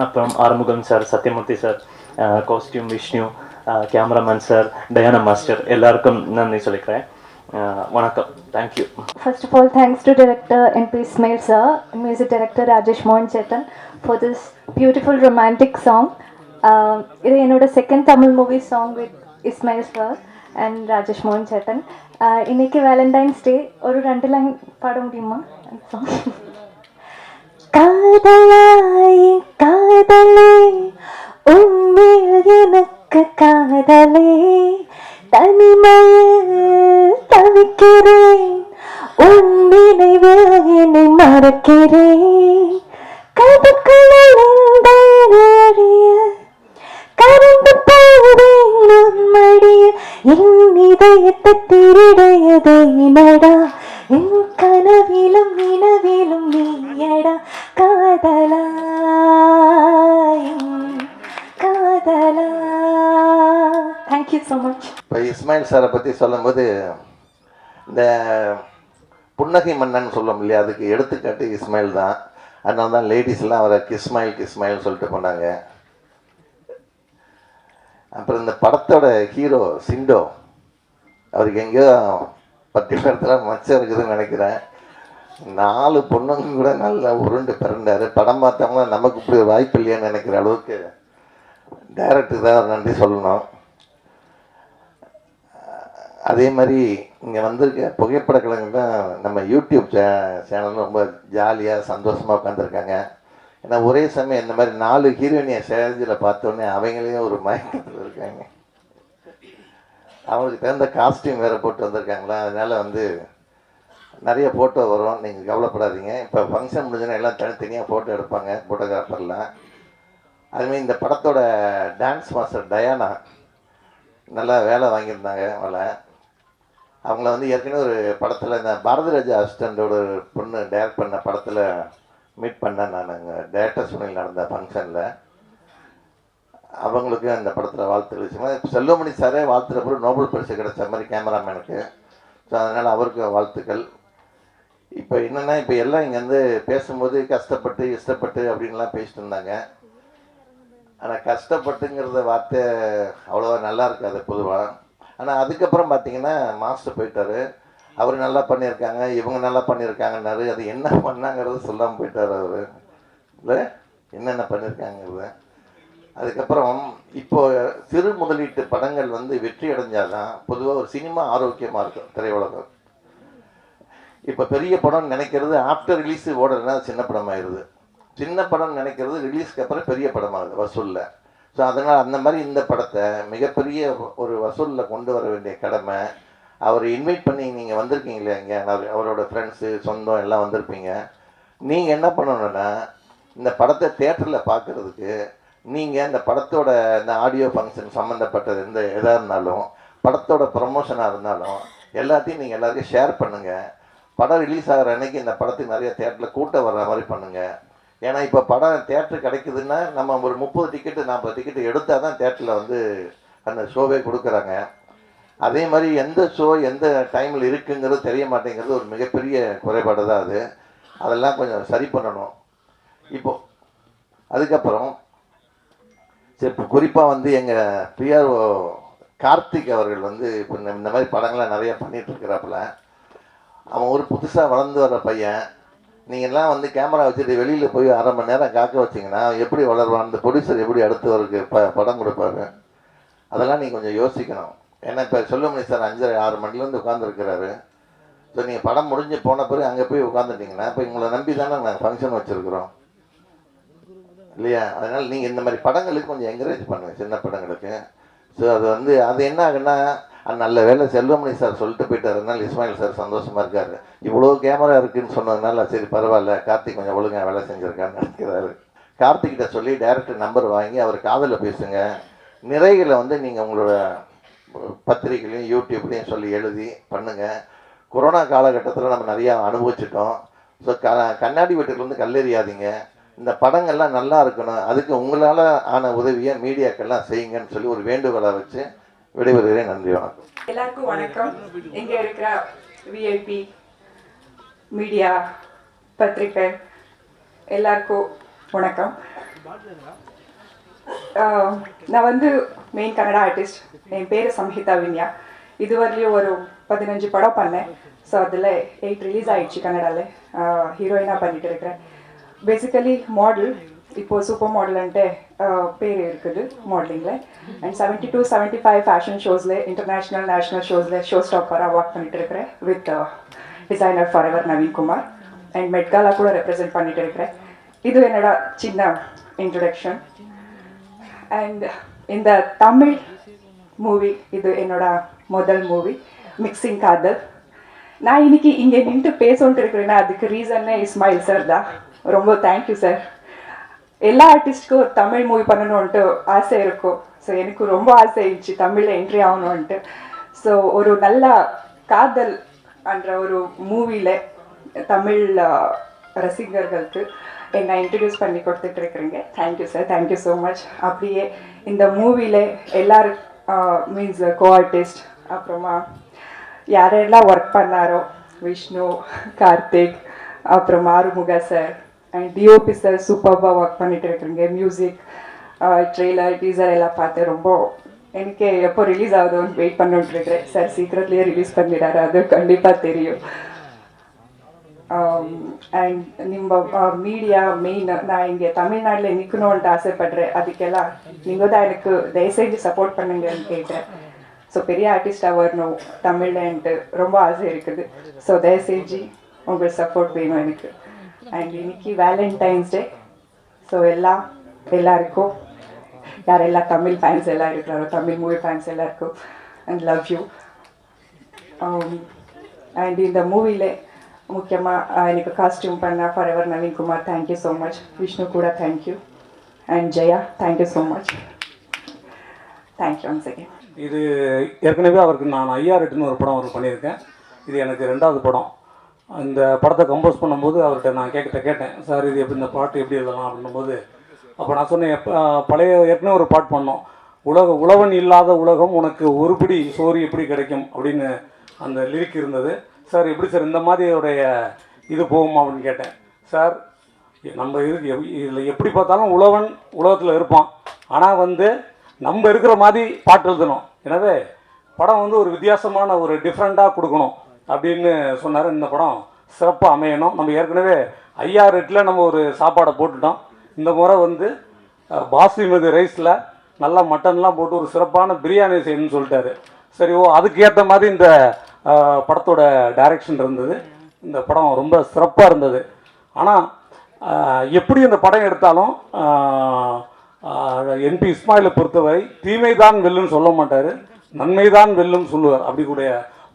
அப்புறம் Arumugam sir, Sathyamoorthy sir, costume Vishnu, cameraman sir, Diana master, எல்லாருக்கும் நன்றி சொல்லிக்கிறேன். வணக்கம். Thank you. First of all, thanks to director N.P. Ismail sir, music director Rajesh Mohan Chetan for this beautiful romantic song. இது என்னோட second Tamil movie song with Ismail sir and Rajesh மோகன் சேத்தன். இன்னைக்கு Valentine's டே. ஒரு 2 line பாட முடியுமா? காதலாய் காதலே உன்மேல் எனக்கு காதலே, தனிமையில் தவிக்கிறேன், உன் நினைவில் என்னை மறக்கிறேன், கதுக்குள்ள கரண்டு போவேன் மடிய, என் இதயத்தை திருடையதை நடா என் கனவிலும் நினவிலும் நீயடா காதலா காதலா. Thank you so much. இப்போ இஸ்மாயில் சாரை பற்றி சொல்லும்போது இந்த புன்னகை மன்னன் சொல்லும் இல்லையா, அதுக்கு எடுத்துக்காட்டு இஸ்மாயில் தான். அதனால தான் லேடிஸ்லாம் அவரை கிஸ்மாயில்னு சொல்லிட்டு போனாங்க. அப்புறம் இந்த படத்தோட ஹீரோ சிண்டோ, அவருக்கு எங்கேயோ பட்டிமன்றத்தில் மச்சம் இருக்குதுன்னு நினைக்கிறேன். 4 பொண்ணுங்க கூட நல்லா உருண்டு பிறண்டார். படம் பார்த்தவங்க நமக்கு இப்படி வாய்ப்பு இல்லையான்னு நினைக்கிற அளவுக்கு டைரக்டருக்கு தான் ஒரு நன்றி சொல்லணும். அதே மாதிரி இங்கே வந்திருக்க புகைப்பட கலைஞர் தான் நம்ம யூடியூப் சேனல் ரொம்ப ஜாலியாக சந்தோஷமாக உட்காந்துருக்காங்க. ஏன்னா ஒரே சமயம் இந்த மாதிரி 4 ஹீரோயினியை ஸ்டேஜில் பார்த்தோன்னே அவங்களையும் ஒரு மயக்கத்தில் இருக்காங்க. அவங்களுக்கு தகுந்த காஸ்டியூம் வேறு போட்டு வந்திருக்காங்களா, அதனால் வந்து நிறைய ஃபோட்டோ வரும், நீங்கள் கவலைப்படாதீங்க. இப்போ ஃபங்க்ஷன் முடிஞ்சோன்னா எல்லாம் தனித்தனியாக ஃபோட்டோ எடுப்பாங்க ஃபோட்டோகிராஃபர்லாம். அதுமாதிரி இந்த படத்தோட டான்ஸ் மாஸ்டர் டயானா நல்லா வேலை வாங்கியிருந்தாங்க. அவங்கள வந்து ஏற்கனவே ஒரு படத்தில் இந்த பாரதிராஜா அசிஸ்டண்டோட பொண்ணு டைரக்ட் பண்ண படத்தில் மீட் பண்ணேன் நான். அங்கே டேரக்டர் சுனில் நடந்த ஃபங்க்ஷனில் அவங்களுக்கு அந்த படத்தில் வாழ்த்துக்கள் விஷயமா செல்வமணி சாரே வாழ்த்துற பிறகு நோபல் பரிசு கிடைச்ச மாதிரி கேமராமேனுக்கு. ஸோ அதனால் அவருக்கு வாழ்த்துக்கள். இப்போ என்னென்னா, இப்போ எல்லாம் இங்கே வந்து பேசும்போது கஷ்டப்பட்டு இஷ்டப்பட்டு அப்படின்லாம் பேசிட்டு இருந்தாங்க. ஆனால் கஷ்டப்பட்டுங்கிறத வார்த்தை அவ்வளோவா நல்லா இருக்காது பொதுவாக. ஆனால் அதுக்கப்புறம் பார்த்தீங்கன்னா மாஸ்டர் போயிட்டார். அவர் நல்லா பண்ணியிருக்காங்க, இவங்க நல்லா பண்ணியிருக்காங்கன்னாரு. அது என்ன பண்ணாங்கிறது சொல்லாமல் போயிட்டார் அவர். இல்லை என்னென்ன பண்ணியிருக்காங்கிறது. அதுக்கப்புறம் இப்போது சிறு முதலீட்டு படங்கள் வந்து வெற்றி அடைஞ்சாதான் பொதுவாக ஒரு சினிமா ஆரோக்கியமாக இருக்கும் திரையுலகம். இப்போ பெரிய படம் நினைக்கிறது ஆஃப்டர் ரிலீஸ் ஓடுறதுனா சின்ன படமாகிடுது. சின்ன படம் நினைக்கிறது ரிலீஸ்க்கு அப்புறம் பெரிய படமாகுது வசூலில். ஸோ அதனால் அந்த மாதிரி இந்த படத்தை மிகப்பெரிய ஒரு வசூலில் கொண்டு வர வேண்டிய கடமை. அவர் இன்வைட் பண்ணி நீங்கள் வந்திருக்கீங்களே, இங்கே அவரோட ஃப்ரெண்ட்ஸு சொந்தம் எல்லாம் வந்திருப்பீங்க. நீங்கள் என்ன பண்ணணுன்னா, இந்த படத்தை தேட்டரில் பார்க்குறதுக்கு நீங்கள் இந்த படத்தோட இந்த ஆடியோ ஃபங்க்ஷன் சம்மந்தப்பட்டது எந்த எதாக இருந்தாலும், படத்தோட ப்ரமோஷனாக இருந்தாலும் எல்லாத்தையும் நீங்கள் எல்லாருக்கும் ஷேர் பண்ணுங்கள். படம் ரிலீஸ் ஆகிற அன்றைக்கி இந்த படத்துக்கு நிறைய தேட்டரில் கூட்டம் வர்ற மாதிரி பண்ணுங்கள். ஏன்னா இப்போ படம் தேட்டர் கிடைக்குதுன்னா நம்ம ஒரு 30 டிக்கெட்டு 40 டிக்கெட்டு எடுத்தால் தான் தேட்டரில் வந்து அந்த ஷோவே கொடுக்குறாங்க. அதே மாதிரி எந்த ஷோ எந்த டைமில் இருக்குங்கிறது தெரிய மாட்டேங்கிறது ஒரு மிகப்பெரிய குறைபாடு தான் அது. அதெல்லாம் கொஞ்சம் சரி பண்ணணும். இப்போது அதுக்கப்புறம் இப்போ குறிப்பாக வந்து எங்கள் பிஆர்ஓ கார்த்திக் அவர்கள் வந்து இப்போ இந்த மாதிரி படங்கள்லாம் நிறையா பண்ணிகிட்ருக்கிறாப்புல. அவன் ஒரு புதுசாக வளர்ந்து வர பையன். நீங்கள்லாம் வந்து கேமரா வச்சுட்டு வெளியில் போய் 1/2 மணி நேரம் காக்க வச்சிங்கன்னா எப்படி வளருவான், அந்த ப்ரொடியூசர் எப்படி அடுத்து அவருக்கு படம் கொடுப்பாரு, அதெல்லாம் நீங்கள் கொஞ்சம் யோசிக்கணும். ஏன்னா இப்போ செல்வமணி சார் 5:30-6 மணிலேருந்து உட்காந்துருக்கிறாரு. ஸோ நீங்கள் படம் முடிஞ்சு போன பிறகு அங்கே போய் உட்காந்துட்டிங்கன்னா இப்போ உங்களை நம்பி தானே நாங்கள் ஃபங்க்ஷன் வச்சுருக்குறோம் இல்லையா? அதனால் நீங்கள் இந்த மாதிரி படங்களுக்கு கொஞ்சம் என்கரேஜ் பண்ணுங்கள், சின்ன படங்களுக்கு. ஸோ அது வந்து அது என்ன ஆகுன்னா, நல்ல வேலை செல்வமணி சார் சொல்லிட்டு போயிட்டாருனால இஸ்மாயில் சார் சந்தோஷமாக இருக்கார். இவ்வளோ கேமரா இருக்குதுன்னு சொன்னதுனால சரி பரவாயில்ல, கார்த்திக் கொஞ்சம் ஒழுங்காக வேலை செஞ்சுருக்கான்னு நினைக்கிறாரு. கார்த்திக்கிட்ட சொல்லி டைரக்டர் நம்பர் வாங்கி அவர் காதில் பேசுங்க. நிறைகளை வந்து நீங்கள் உங்களோட பத்திரிகைலையும் யூடியூப்லேயும் சொல்லி எழுதி பண்ணுங்கள். கொரோனா காலகட்டத்தில் நம்ம நிறையா அனுபவிச்சிட்டோம். ஸோ கண்ணாடி வீட்டுக்குலேருந்து கல்லெறியாதீங்க. இந்த படங்கள்லாம் நல்லா இருக்கணும், அதுக்கு உங்களால் ஆன உதவியை மீடியாக்கெல்லாம் செய்யுங்கன்னு சொல்லி ஒரு வேண்டுகோளை வச்சு விடைபெறுகிறேன். நன்றி, வணக்கம். எல்லாருக்கும் வணக்கம். இங்கே இருக்கிற விஐபி மீடியா பத்திரிகை எல்லாருக்கும் வணக்கம். நான் வந்து மெயின் கன்னடா ஆர்டிஸ்ட். என் பேர் சம்ஹிதா வின்யா. இதுவரையிலையும் ஒரு 15 படம் பண்ணேன். ஸோ அதில் 8 ரிலீஸ் ஆகிடுச்சு கன்னடாவில். ஹீரோயினாக பண்ணிட்டு இருக்கிறேன். பேசிக்கலி மாடல், இப்போது சூப்பர் மாடல்ன்ட்டு பேர் இருக்குது மாடலிங்கில். அண்ட் 72-75 ஃபேஷன் ஷோஸில், இன்டர்நேஷ்னல் நேஷ்னல் ஷோஸில் ஷோ ஸ்டாப்பராக ஒர்க் பண்ணிட்டு இருக்கிறேன் with designer forever Naveenkumar. And Met Gala கூட ரெப்ரசென்ட் பண்ணிட்டு இருக்கிறேன். இது என்னோட சின்ன இன்ட்ரடக்ஷன். அண்ட் இந்த தமிழ் மூவி இது என்னோட முதல் மூவி, மிக்சிங் காதல். நான் இன்னைக்கு இங்கே நின்று பேசணுன்ட்டு இருக்கிறேன்னா அதுக்கு ரீசன்னே இஸ்மாயில் சார் தான். ரொம்ப தேங்க்யூ சார். எல்லா ஆர்டிஸ்ட்க்கும் ஒரு தமிழ் மூவி பண்ணணுன்ட்டு ஆசை இருக்கும். ஸோ எனக்கு ரொம்ப ஆசை இருந்துச்சு தமிழில் என்ட்ரி ஆகணுன்ட்டு. ஸோ ஒரு நல்ல காதல் என்ற ஒரு மூவியில் தமிழ் ரசிகர்களுக்கு என்னை இன்ட்ரடியூஸ் பண்ணி கொடுத்துட்டு இருக்கிறீங்க. Thank you sir, thank you so much. அப்படியே இந்த மூவியில் எல்லாரும் மீன்ஸ் கோ-ஆர்டிஸ்ட், அப்புறமா யாரெல்லாம் ஒர்க் பண்ணாரோ, விஷ்ணு, கார்த்திக், அப்புறம் ஆறுமுகா சார் அண்ட் டிஓபி சார் சூப்பராக ஒர்க் பண்ணிட்டு இருக்கிறீங்க. மியூசிக், ட்ரெய்லர், டீசர் எல்லாம் பார்த்து ரொம்ப எனக்கு எப்போ ரிலீஸ் ஆகுதுன்னு வெயிட் பண்ணிட்டு இருக்கிறேன். சார் சீக்கிரத்துலேயே ரிலீஸ் பண்ணிடுறாரு, அது கண்டிப்பாக தெரியும். அண்ட் நம்ம மீடியா மெயின், நான் இங்கே தமிழ்நாட்டில் நிற்கணுன்ட்டு ஆசைப்படுறேன். அதுக்கெல்லாம் நீங்கள் தான் எனக்கு தயவுசெஞ்சு சப்போர்ட் பண்ணுங்கன்னு கேட்குறேன். ஸோ பெரிய ஆர்டிஸ்டாக வரணும் தமிழ்லன்ட்டு ரொம்ப ஆசை இருக்குது. ஸோ தயவுசெஞ்சு உங்கள் சப்போர்ட் வேணும் எனக்கு. அண்ட் இன்னைக்கு வேலண்டைன்ஸ் டே. ஸோ எல்லாருக்கும் யாரெல்லாம் தமிழ் ஃபேன்ஸ் எல்லாம் இருக்கிறாரோ, தமிழ் மூவி ஃபேன்ஸ் எல்லாருக்கும் அண்ட் லவ் யூ. அண்ட் இந்த மூவியில் முக்கியமாக எனக்கு காஸ்டியூம் பண்ண forever Naveenkumar, thank you so much. Vishnu கூட thank you. And Jaya, thank you so much. Thank you once again. இது ஏற்கனவே அவருக்கு நான் ஐயா ரெட்டுன்னு ஒரு படம் அவருக்கு பண்ணியிருக்கேன். இது எனக்கு 2வது படம். இந்த படத்தை கம்போஸ் பண்ணும்போது அவர்கிட்ட நான் கேட்டேன், சார் இது எப்படி, இந்த பாட்டு எப்படி எழுதலாம் அப்படின்னும்போது, அப்போ நான் சொன்னேன், பழைய ஏற்கனவே ஒரு பாட்டு பண்ணோம், உழவன் இல்லாத உலகம் உனக்கு ஒரு பிடி சோறு எப்படி கிடைக்கும் அப்படின்னு அந்த லிரிக் இருந்தது. சார் எப்படி சார் இந்த மாதிரியோடைய இது போகும் அப்படின்னு கேட்டேன். சார் நம்ம இதில் எப்படி பார்த்தாலும் உழவன் உலகத்தில் இருப்பான், ஆனால் நம்ம இருக்கிற மாதிரி பாட்டு எழுதணும். எனவே படம் ஒரு வித்தியாசமான ஒரு டிஃப்ரெண்ட்டாக கொடுக்கணும் அப்படின்னு சொன்னார். இந்த படம் சிறப்பாக அமையணும். நம்ம ஏற்கனவே ஐயா ரேட்டில் நம்ம ஒரு சாப்பாடை போட்டுட்டோம். இந்த முறை பாஸ்மதி ரைஸில் நல்லா மட்டன்லாம் போட்டு ஒரு சிறப்பான பிரியாணி செய்யணும்னு சொல்லிட்டாரு. சரி, அதுக்கு ஏற்ற மாதிரி இந்த படத்தோட டைரக்ஷன் இருந்தது. இந்த படம் ரொம்ப சிறப்பாக இருந்தது. ஆனால் எப்படி இந்த படம் எடுத்தாலும் என்பி இஸ்மாயிலை பொறுத்தவரை தீமை தான் வெல்லுன்னு சொல்ல மாட்டார், நன்மை தான் வெல்லும் சொல்லுவார். அப்படி கூட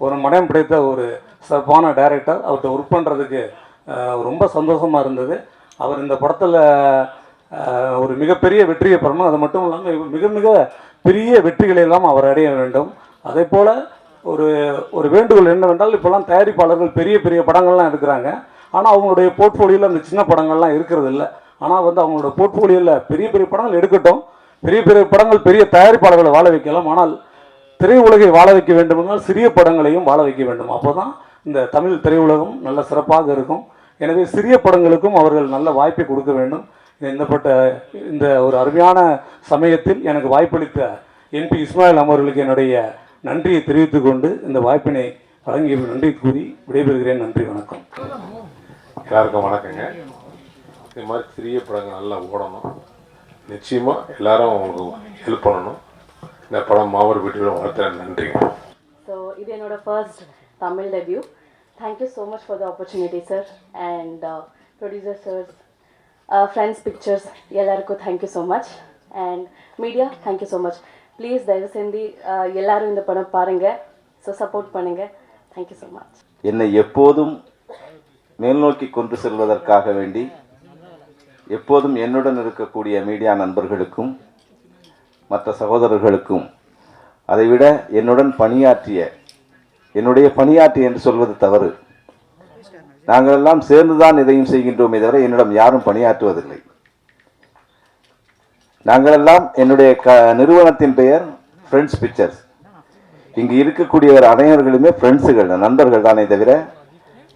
ஒரு மனம் படைத்த ஒரு சிறப்பான டைரக்டர். அவர்கிட்ட ஒர்க் பண்ணுறதுக்கு ரொம்ப சந்தோஷமாக இருந்தது. அவர் இந்த படத்தில் ஒரு மிகப்பெரிய வெற்றியை பெறணும். அது மட்டும் இல்லாமல் மிக மிக பெரிய வெற்றிகளை எல்லாம் அவர் அடைய வேண்டும். அதே போல் ஒரு வேண்டுகோள் என்னவென்றால், இப்போல்லாம் தயாரிப்பாளர்கள் பெரிய பெரிய படங்கள்லாம் எடுக்கிறாங்க, ஆனால் அவங்களுடைய போர்ட்ஃபோலியோவில் அந்த சின்ன படங்கள்லாம் இருக்கிறது இல்லை. ஆனால் அவங்களோட போர்ட்ஃபோலியோவில் பெரிய பெரிய படங்கள் எடுக்கட்டும், பெரிய பெரிய படங்கள் பெரிய தயாரிப்பாளர்களை வாழ வைக்கலாம். ஆனால் திரையுலகை வாழ வைக்க வேண்டுமென்றால் சிறிய படங்களையும் வாழ வைக்க வேண்டும். அப்போ தான் இந்த தமிழ் திரையுலகம் நல்ல சிறப்பாக இருக்கும். எனவே சிறிய படங்களுக்கும் அவர்கள் நல்ல வாய்ப்பை கொடுக்க வேண்டும். இந்த ஒரு அருமையான சமயத்தில் எனக்கு வாய்ப்பளித்த என்பி இஸ்மாயில் அவர்களுக்கு என்னுடைய நன்றியை தெரிவித்துக் கொண்டு இந்த வாய்ப்பினை வழங்கி நன்றி கூறி விடைபெறுகிறேன். நன்றி, வணக்கம். எல்லாருக்கும் வணக்கங்க. இந்த மாதிரி சிறிய படங்கள் நல்லா ஓடணும். நிச்சயமாக எல்லாரும் அவங்களுக்கு ஹெல்ப் பண்ணணும். இந்த படம் மாவட்ட வீட்டில் வளர்த்துறேன். நன்றிங்க. ஸோ இது என்னோட first Tamil debut. Thank you so much for the opportunity sir. And producer sir, Friends Pictures எல்லாருக்கும் thank you so much. And media thank you so much. Please தயவு செஞ்சு எல்லாரும் இந்த படம் பாருங்கள். ஸோ சப்போர்ட் பண்ணுங்கள். Thank you so much. என்னை எப்போதும் மேல்நோக்கி கொண்டு செல்வதற்காக வேண்டி எப்போதும் என்னுடன் இருக்கக்கூடிய மீடியா நண்பர்களுக்கும் மற்ற சகோதரர்களுக்கும், அதைவிட என்னுடன் என்னுடைய பணியாற்றி என்று சொல்வது தவறு, நாங்கள் எல்லாம் சேர்ந்துதான் இதையும் செய்கின்றோமே தவிர என்னிடம் யாரும் பணியாற்றுவதில்லை. நாங்களெல்லாம் என்னுடைய நிறுவனத்தின் பெயர் ஃப்ரெண்ட்ஸ் பிக்சர்ஸ். இங்கு இருக்கக்கூடியவர் அனைவர்களுமே ஃப்ரெண்ட்ஸுகள், நண்பர்கள் தானே தவிர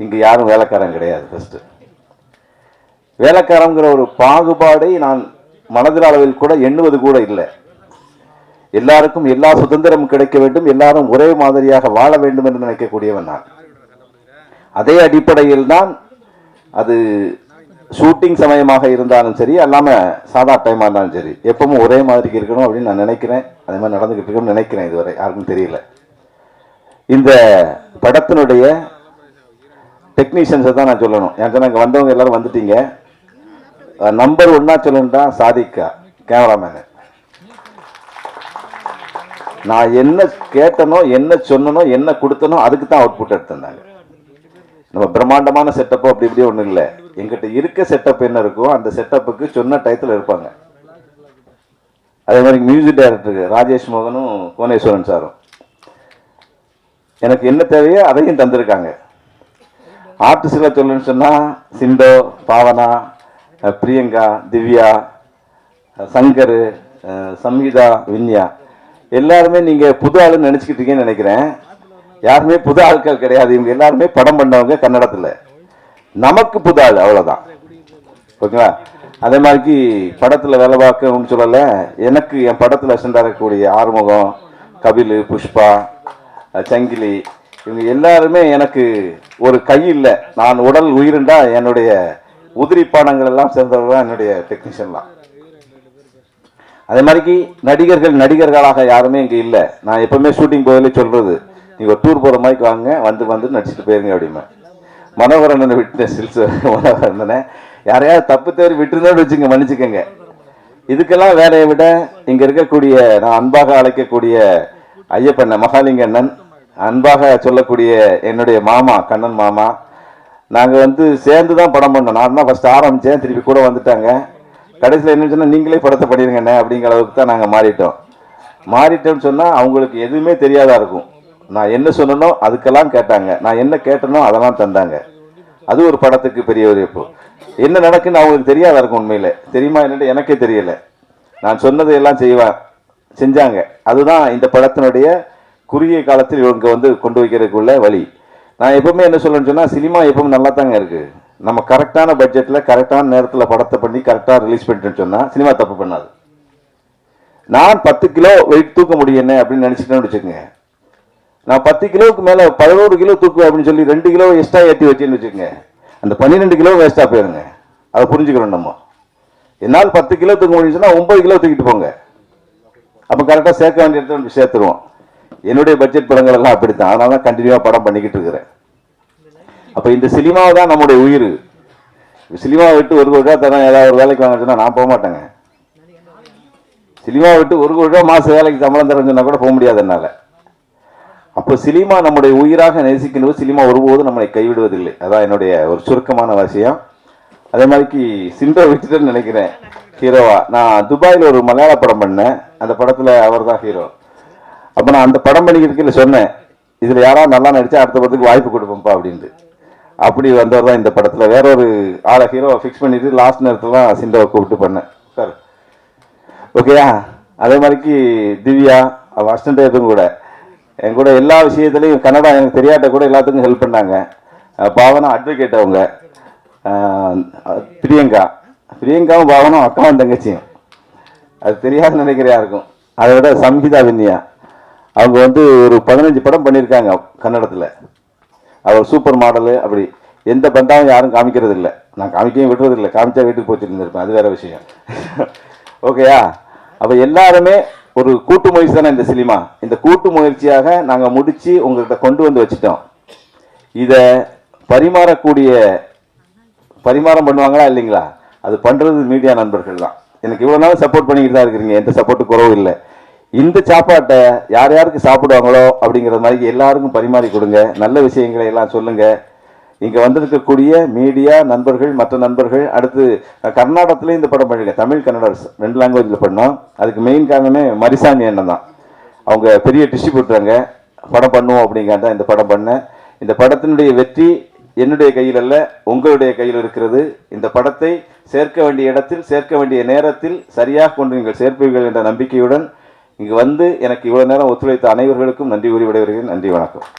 இங்கு யாரும் வேலைக்காரன் கிடையாது. ஃபர்ஸ்ட் வேலைக்காரங்கிற ஒரு பாகுபாடை நான் மனதில் அளவில் கூட எண்ணுவது கூட இல்லை. எல்லாருக்கும் எல்லா சுதந்திரமும் கிடைக்க வேண்டும், எல்லாரும் ஒரே மாதிரியாக வாழ வேண்டும் என்று நினைக்கக்கூடியவன் நான். அதே அடிப்படையில் தான் அது ஷூட்டிங் சமயமாக இருந்தாலும் சரி, அல்லாமல் சாதா டைமாக இருந்தாலும் சரி, எப்பவும் ஒரே மாதிரி இருக்கணும் அப்படின்னு நான் நினைக்கிறேன். அதே மாதிரி நடந்துகிட்டு இருக்கணும்னு நினைக்கிறேன். இதுவரை யாருக்கும் தெரியல. இந்த படத்தினுடைய டெக்னீஷியன்ஸை தான் நான் சொல்லணும். ஏன்னா இங்கே வந்தவங்க எல்லாரும் வந்துட்டீங்க. நம்பர் 1 சொல்லணும்டா சாதிக்கா கேமராமேனு. நான் என்ன கேட்டனோ, என்ன சொன்னனோ, என்ன கொடுத்தனோ அதுக்கு தான் அவுட்புட் எடுத்திருந்தாங்க. நம்ம பிரம்மாண்டமான செட்டப்போ அப்படி இப்படி ஒன்றும் இல்லை. எங்கிட்ட இருக்க செட்டப் என்ன இருக்கோ அந்த செட்டப்புக்கு சொன்ன டயத்தில் இருப்பாங்க. அதே மாதிரி மியூசிக் டைரக்டருக்கு ராஜேஷ் மோகனும் கோனேஸ்வரன் சாரும் எனக்கு என்ன தேவையோ அதையும் தந்திருக்காங்க. ஆர்டிஸ்டில் சொல்லணும்னு சொன்னால் சிண்டோ, பாவனா, பிரியங்கா, திவ்யா, சங்கர், சம்ஹிதா, வின்யா எல்லாருமே நீங்கள் புது ஆளுன்னு நினச்சிக்கிட்டு இருக்கீங்கன்னு நினைக்கிறேன். யாருமே புது ஆட்கள் கிடையாது. இவங்க எல்லாருமே படம் பண்ணவங்க கன்னடத்தில். நமக்கு புது ஆள், அவ்வளோதான். ஓகேங்களா? அதே மாதிரிக்கு படத்தில் வேலை பார்க்கணும்னு சொல்லலை. எனக்கு என் படத்தில் அசண்டாக இருக்கக்கூடிய ஆறுமுகம், கபில், புஷ்பா, சங்கிலி இவங்க எல்லாருமே எனக்கு ஒரு கை இல்லை. நான் உடல் உயிருண்டா என்னுடைய உதிரி பானங்கள் எல்லாம் சேர்ந்தவர் தான் என்னுடைய டெக்னீஷியன்லாம். அதே மாதிரிக்கு நடிகர்களாக யாருமே இங்கே இல்லை. நான் எப்பவுமே ஷூட்டிங் போதிலே சொல்கிறது, நீங்கள் டூர் போகிற மாதிரி வாங்க, வந்து நடிச்சுட்டு போயிருங்க அப்படிமா. மனோகரண்ணனை விட்டு சில்ஸ் மனோகரண்ணனை யாரையாவது தப்பு தவறி விட்டுருந்தோன்னு வச்சுங்க, மன்னிச்சுக்கோங்க. இதுக்கெல்லாம் வேலையை விட இங்கே இருக்கக்கூடிய நான் அன்பாக அழைக்கக்கூடிய ஐயப்பண்ண மகாலிங்க அண்ணன், அன்பாக சொல்லக்கூடிய என்னுடைய மாமா கண்ணன் மாமா, நாங்கள் வந்து சேர்ந்து தான் படம் பண்ணோம். நான் தான் ஃபஸ்ட்டு ஆரம்பித்தேன், திருப்பி கூட வந்துட்டாங்க. கடைசியில் என்ன சொன்னால் நீங்களே படத்தை பண்ணிடுங்கண்ணே அப்படிங்கிற அளவுக்கு தான் நாங்கள் மாறிட்டோம்னு சொன்னால் அவங்களுக்கு எதுவுமே தெரியாதா இருக்கும். நான் என்ன சொன்னனோ அதுக்கெல்லாம் கேட்டாங்க, நான் என்ன கேட்டனோ அதெல்லாம் தந்தாங்க. அது ஒரு படத்துக்கு பெரிய ஒரு இப்போ என்ன நடக்குன்னு அவங்களுக்கு தெரியாதா இருக்கும். உண்மையில் தெரியுமா என்னட்டு எனக்கே தெரியலை. நான் சொன்னதை எல்லாம் செஞ்சாங்க. அதுதான் இந்த படத்தினுடைய குறுகிய காலத்தில் இவங்க வந்து கொண்டு வைக்கிறதுக்குள்ள வழி. நான் எப்பவுமே என்ன சொல்லணும்னு சொன்னால், சினிமா எப்பவும் நல்லா தாங்க இருக்குது. நம்ம கரெக்டான பட்ஜெட்டில் கரெக்டான நேரத்தில் படத்தை பண்ணி கரெக்டாக ரிலீஸ் பண்ணிட்டேன்னு சொன்னால் சினிமா தப்பு பண்ணாது. நான் 10 கிலோ வெயிட் தூக்க முடியும் என்ன அப்படின்னு நினச்சிட்டேன்னு வச்சுக்கோங்க. நான் 10 கிலோவுக்கு மேலே 11 கிலோ தூக்குவேன் அப்படின்னு சொல்லி 2 கிலோ எக்ஸ்ட்ரா ஏற்றி வச்சேன்னு வச்சுக்கோங்க, அந்த 12 கிலோ வேஸ்ட்டாக போயிருங்க. அதை புரிஞ்சுக்கிறோம் நம்ம. என்னால் 10 கிலோ தூக்க முடியுச்சுன்னா 9 கிலோ தூக்கிட்டு போங்க. அப்போ கரெக்டாக சேர்க்க வேண்டிய இடத்துல சேர்த்துருவோம். என்னுடைய பட்ஜெட் படங்கள் எல்லாம் அப்படித்தான். அதனால தான் கண்டினியூவாக படம் பண்ணிக்கிட்டு இருக்கிறேன். அப்போ இந்த சினிமாவை தான் நம்முடைய உயிர். சினிமாவை விட்டு 1 கோடி ரூபா தரேன் ஏதாவது ஒரு வேலைக்கு வாங்க சொன்னால் நான் போக மாட்டேங்க. சினிமாவை விட்டு 1 கோடி ரூபா மாதம் வேலைக்கு சம்பளம் தரேன்னு சொன்னால் கூட போக முடியாது என்னால். அப்போ சினிமா நம்முடைய உயிராக நேசிக்கணும். சினிமா ஒருபோதும் நம்மளை கைவிடுவதில்லை. அதான் என்னுடைய ஒரு சுருக்கமான விஷயம். அதே மாதிரிக்கு சிண்டோ விட்டுட்டுன்னு நினைக்கிறேன் ஹீரோவா. நான் துபாயில் ஒரு மலையாள படம் பண்ணேன். அந்த படத்தில் அவர் தான் ஹீரோ. அப்போ நான் அந்த படம் பண்ணிக்கிறதுக்கு சொன்னேன், இதில் யாராவது நல்லா நடித்தா அடுத்த படத்துக்கு வாய்ப்பு கொடுப்போம்ப்பா அப்படின்ட்டு. அப்படி வந்தவர் தான் இந்த படத்தில். வேற ஒரு ஆளை ஹீரோவை ஃபிக்ஸ் பண்ணிட்டு லாஸ்ட் நேரத்தில் தான் சிண்டோவை கூப்பிட்டு பண்ணேன் சார். ஓகேயா? அதே மாதிரிக்கு திவ்யா அவள் அசிஸ்டண்ட் எதுவும் கூட என் கூட எல்லா விஷயத்துலையும் கன்னடா எனக்கு தெரியாட்ட கூட எல்லாத்துக்கும் ஹெல்ப் பண்ணாங்க. பாவனா அட்வொகேட் அவங்க, பிரியங்காவும் பாவனும் அக்காவும் தங்கச்சியும். அது தெரியாதுன்னு நினைக்கிறையா இருக்கும். அதை விட சம்ஹிதா வின்யா அவங்க வந்து ஒரு 15 படம் பண்ணியிருக்காங்க கன்னடத்தில். அவர் சூப்பர் மாடலு. அப்படி எந்த பந்தாவும் யாரும் காமிக்கிறது இல்லை. நான் காமிக்கவும் விடுறது இல்லை. காமிச்சா வீட்டுக்கு போச்சுட்டு இருந்திருப்பேன், அது வேற விஷயம். ஓகேயா? அப்போ எல்லாருமே ஒரு கூட்டு முயற்சி தானே இந்த சினிமா. இந்த கூட்டு முயற்சியாக நாங்கள் முடித்து உங்கள்கிட்ட கொண்டு வந்து வச்சுட்டோம். இதை பரிமாறம் பண்ணுவாங்களா இல்லைங்களா? அது பண்ணுறது மீடியா நண்பர்கள் தான். எனக்கு இவ்வளோ நாள் சப்போர்ட் பண்ணிக்கிட்டு தான் இருக்கிறீங்க. எந்த சப்போர்ட்டு குறவு இல்லை. இந்த சாப்பாட்டை யார் யாருக்கு சாப்பிடுவாங்களோ அப்படிங்கிற மாதிரி எல்லாருக்கும் பரிமாறி கொடுங்க. நல்ல விஷயங்களை எல்லாம் சொல்லுங்கள். இங்கே வந்திருக்கக்கூடிய மீடியா நண்பர்கள், மற்ற நண்பர்கள், அடுத்து கர்நாடகத்துலேயும் இந்த படம் பண்ணியிருக்கேன். தமிழ் கன்னடா 2 லாங்குவேஜில் பண்ணோம். அதுக்கு மெயின் காரணமே மரிசாமி அண்ணன் தான். அவங்க பெரிய டிஸ்ட்ரிபியூட்டருங்க. படம் பண்ணுவோம் அப்படிங்காதான் இந்த படம் பண்ணேன். இந்த படத்தினுடைய வெற்றி என்னுடைய கையில் அல்ல, உங்களுடைய கையில் இருக்கிறது. இந்த படத்தை சேர்க்க வேண்டிய இடத்தில் சேர்க்க வேண்டிய நேரத்தில் சரியாக கொண்டு நீங்கள் சேர்ப்பீர்கள் என்ற நம்பிக்கையுடன் இங்கு வந்து எனக்கு இவ்வளவு நேரம் ஒத்துழைத்த அனைவர்களுக்கும் நன்றி கூறி விடைபெறுகிறேன். நன்றி, வணக்கம்.